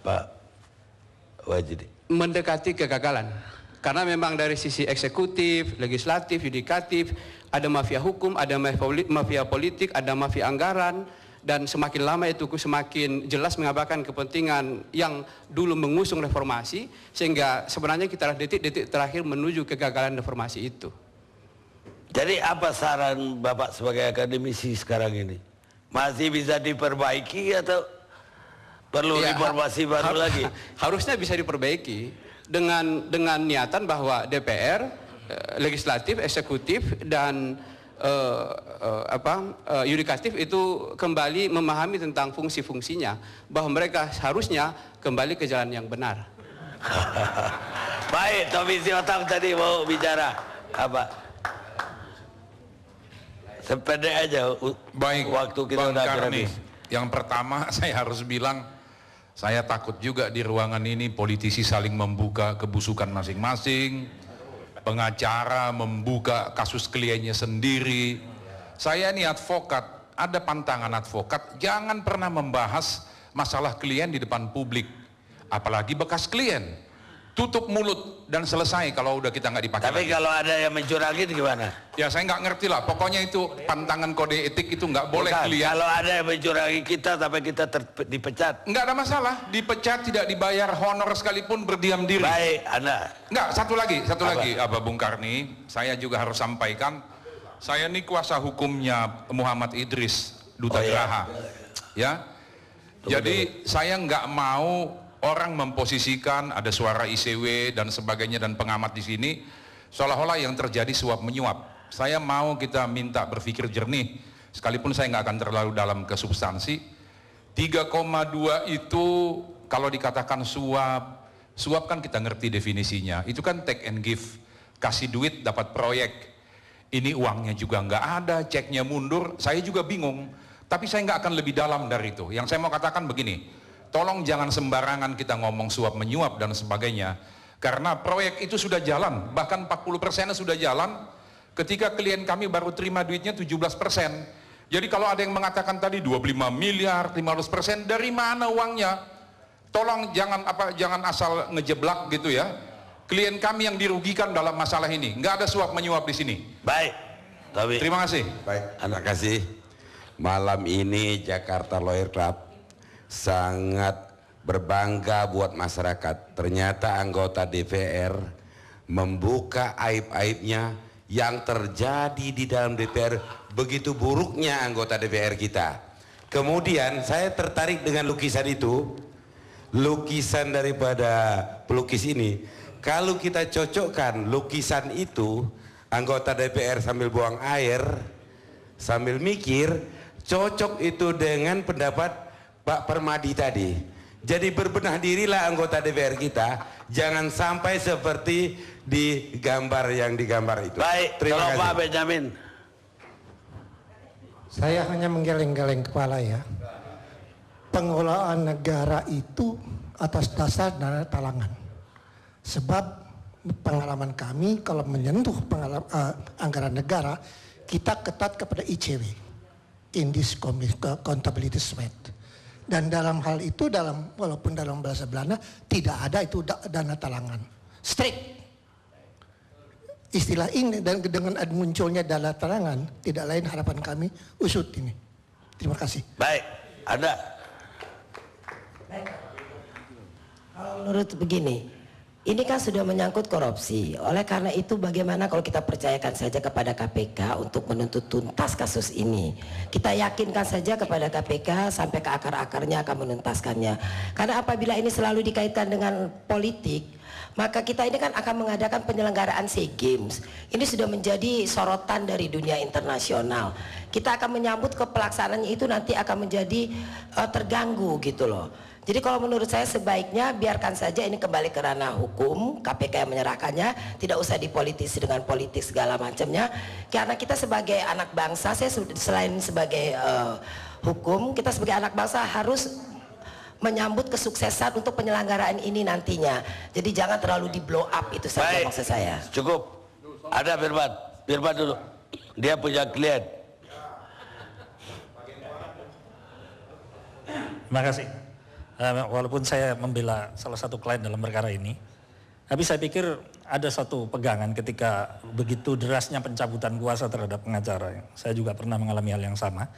Pak Wajidi? Mendekati kegagalan. Karena memang dari sisi eksekutif, legislatif, yudikatif, ada mafia hukum, ada mafia politik, ada mafia anggaran, dan semakin lama itu semakin jelas mengabaikan kepentingan yang dulu mengusung reformasi, sehingga sebenarnya kita detik-detik terakhir menuju kegagalan reformasi itu. Jadi apa saran Bapak sebagai akademisi sekarang ini? Masih bisa diperbaiki atau perlu reformasi baru lagi? Harusnya bisa diperbaiki dengan niatan bahwa DPR, legislatif, eksekutif, dan yudikatif itu kembali memahami tentang fungsi-fungsinya, bahwa mereka harusnya kembali ke jalan yang benar. Baik, Tommy Siotang tadi mau bicara apa? Sepedek aja. Baik, waktu kita Bang udah Karni. habis. Yang pertama saya harus bilang, saya takut juga di ruangan ini politisi saling membuka kebusukan masing-masing, pengacara membuka kasus kliennya sendiri. Saya ini advokat, ada pantangan advokat, jangan pernah membahas masalah klien di depan publik, apalagi bekas klien. Tutup mulut dan selesai kalau udah kita nggak dipakai. Tapi kalau ada yang mencurangin gimana? Ya saya nggak ngerti lah, pokoknya itu pantangan kode etik itu nggak boleh klien. Kalau ada yang mencurangi kita tapi kita dipecat. Nggak ada masalah, dipecat tidak dibayar honor sekalipun berdiam diri. Baik, Anda. Nggak, satu lagi, Bung Karni, saya juga harus sampaikan, saya ini kuasa hukumnya Muhammad Idris, Duta Geraha. Ya, jadi saya nggak mau orang memposisikan ada suara ICW dan sebagainya dan pengamat di sini seolah-olah yang terjadi suap menyuap. Saya mau kita minta berpikir jernih, sekalipun saya nggak akan terlalu dalam ke substansi. 3,2 itu kalau dikatakan suap, Suap kan kita ngerti definisinya, itu kan take and give, kasih duit dapat proyek. Ini uangnya juga nggak ada, ceknya mundur, saya juga bingung. Tapi saya nggak akan lebih dalam dari itu. Yang saya mau katakan begini, tolong jangan sembarangan kita ngomong suap menyuap dan sebagainya. Karena proyek itu sudah jalan, bahkan 40% sudah jalan, ketika klien kami baru terima duitnya 17%. Jadi kalau ada yang mengatakan tadi 25 miliar, 15%, dari mana uangnya? Tolong jangan asal ngejeblak gitu ya. Klien kami yang dirugikan dalam masalah ini, nggak ada suap menyuap di sini. Baik, tapi terima kasih. Baik, terima kasih. Malam ini Jakarta Lawyer Club sangat berbangga buat masyarakat. Ternyata anggota DPR membuka aib-aibnya yang terjadi di dalam DPR, begitu buruknya anggota DPR kita. Kemudian saya tertarik dengan lukisan itu, lukisan daripada pelukis ini. Kalau kita cocokkan lukisan itu, anggota DPR sambil buang air, sambil mikir, cocok itu dengan pendapat Pak Permadi tadi. Jadi berbenah dirilah anggota DPR kita, jangan sampai seperti di gambar yang digambar itu. Baik, terima kasih. Pak Benjamin. Saya hanya menggeleng-geleng kepala ya. Pengelolaan negara itu atas dasar dana talangan. Sebab pengalaman kami kalau menyentuh anggaran negara, kita ketat kepada ICW, in this accountability sweat. Dan dalam hal itu, walaupun dalam bahasa Belanda tidak ada itu dana talangan, strict. Istilah ini dan dengan munculnya dana talangan, tidak lain harapan kami usut ini. Terima kasih. Baik, Anda. Menurut begini, ini kan sudah menyangkut korupsi. Oleh karena itu bagaimana kalau kita percayakan saja kepada KPK untuk menuntut tuntas kasus ini. Kita yakinkan saja kepada KPK sampai ke akar-akarnya akan menuntaskannya. Karena apabila ini selalu dikaitkan dengan politik, maka kita ini kan akan mengadakan penyelenggaraan SEA Games. Ini sudah menjadi sorotan dari dunia internasional. Kita akan menyambut ke pelaksanaannya itu nanti akan menjadi terganggu gitu loh. Jadi kalau menurut saya sebaiknya biarkan saja ini kembali ke ranah hukum, KPK yang menyerahkannya, tidak usah dipolitisi dengan politik segala macamnya. Karena kita sebagai anak bangsa, saya selain sebagai hukum, kita sebagai anak bangsa harus menyambut kesuksesan untuk penyelenggaraan ini nantinya. Jadi jangan terlalu di blow up, itu saja maksud saya. Cukup. Ada Firman, Firman dulu. Dia punya klien. Terima kasih. Walaupun saya membela salah satu klien dalam perkara ini, tapi saya pikir ada satu pegangan ketika begitu derasnya pencabutan kuasa terhadap pengacara. Saya juga pernah mengalami hal yang sama,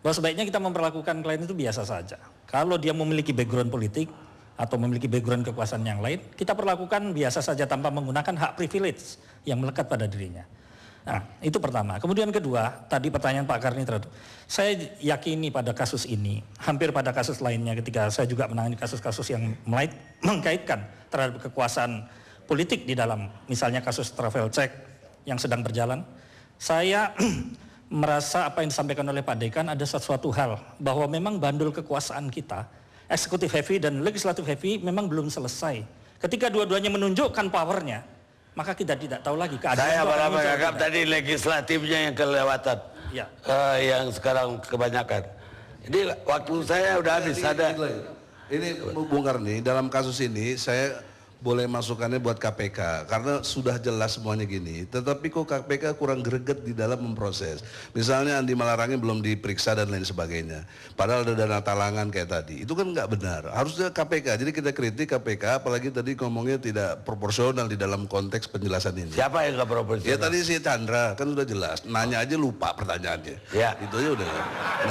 bahwa sebaiknya kita memperlakukan klien itu biasa saja. Kalau dia memiliki background politik atau memiliki background kekuasaan yang lain, kita perlakukan biasa saja tanpa menggunakan hak privilege yang melekat pada dirinya. Nah, itu pertama. Kemudian kedua, tadi pertanyaan Pak Karni terhadap, saya yakini pada kasus ini, hampir pada kasus lainnya ketika saya juga menangani kasus-kasus yang mengkaitkan terhadap kekuasaan politik di dalam, misalnya kasus travel check yang sedang berjalan, saya merasa apa yang disampaikan oleh Pak Dekan ada sesuatu hal, bahwa memang bandul kekuasaan kita, eksekutif heavy dan legislatif heavy memang belum selesai. Ketika dua-duanya menunjukkan powernya, maka kita tidak tahu lagi keadilan. Saya malah menganggap tadi legislatifnya yang kelewatan, ya. Yang sekarang kebanyakan. Jadi waktu saya udah habis. Ini Bung Karni, dalam kasus ini saya boleh masukannya buat KPK karena sudah jelas semuanya gini, tetapi kok KPK kurang greget di dalam memproses. Misalnya Andi Malarangin belum diperiksa dan lain sebagainya, padahal ada dana talangan kayak tadi, itu kan nggak benar. Harusnya KPK, jadi kita kritik KPK, apalagi tadi ngomongnya tidak proporsional di dalam konteks penjelasan ini. Siapa yang nggak proporsional? Ya tadi si Chandra kan sudah jelas, nanya aja lupa pertanyaannya. Ya. Itu aja udah.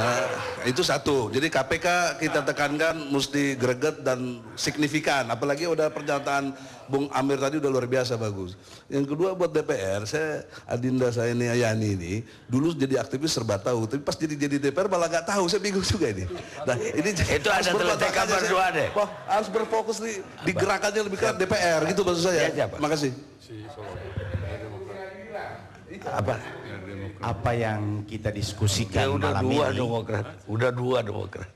Nah itu satu, jadi KPK kita tekankan mesti greget dan signifikan, apalagi udah pernyataan Bung Amir tadi udah luar biasa bagus. Yang kedua buat DPR, saya Adinda saya ini Ayani ini dulu jadi aktivis serba tahu, tapi pas jadi DPR malah nggak tahu, saya bingung juga ini. Nah ini itu ada teletekan berdua deh. Wah, harus berfokus di gerakannya lebih ke DPR gitu maksud saya. Terima kasih. Apa yang kita diskusikan malam ini? Udah dua Demokrat.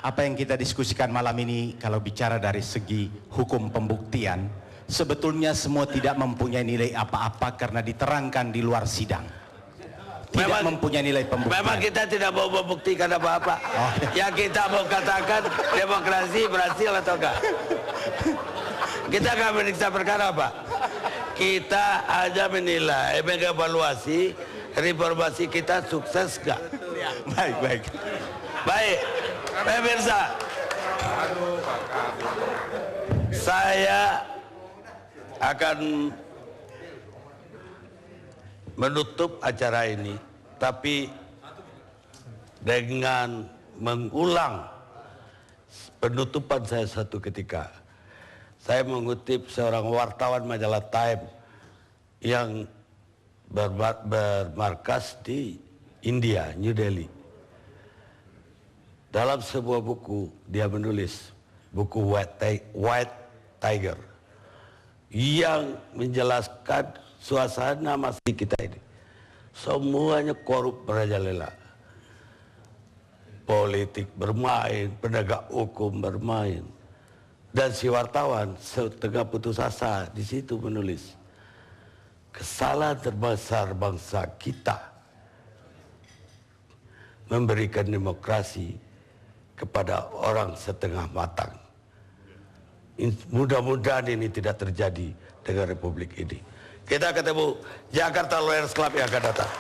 apa yang kita diskusikan malam ini kalau bicara dari segi hukum pembuktian, sebetulnya semua tidak mempunyai nilai apa-apa karena diterangkan di luar sidang. Tidak mempunyai nilai pembuktian. Memang kita tidak mau membuktikan apa-apa. Yang kita mau katakan demokrasi berhasil atau enggak. Kita akan meriksa perkara apa? Kita hanya menilai, mengevaluasi reformasi kita sukses enggak. Baik. Baik, pemirsa. Saya akan menutup acara ini, tapi dengan mengulang penutupan saya satu ketika. Saya mengutip seorang wartawan majalah Time yang bermarkas di India, New Delhi. Dalam sebuah buku dia menulis, buku White Tiger, yang menjelaskan suasana masih kita ini. Semuanya korup merajalela. Politik bermain, penegak hukum bermain. Dan si wartawan setengah putus asa di situ menulis, kesalahan terbesar bangsa kita memberikan demokrasi kepada orang setengah matang. Mudah-mudahan ini tidak terjadi dengan republik ini. Kita ketemu Jakarta Lawyers Club yang akan datang.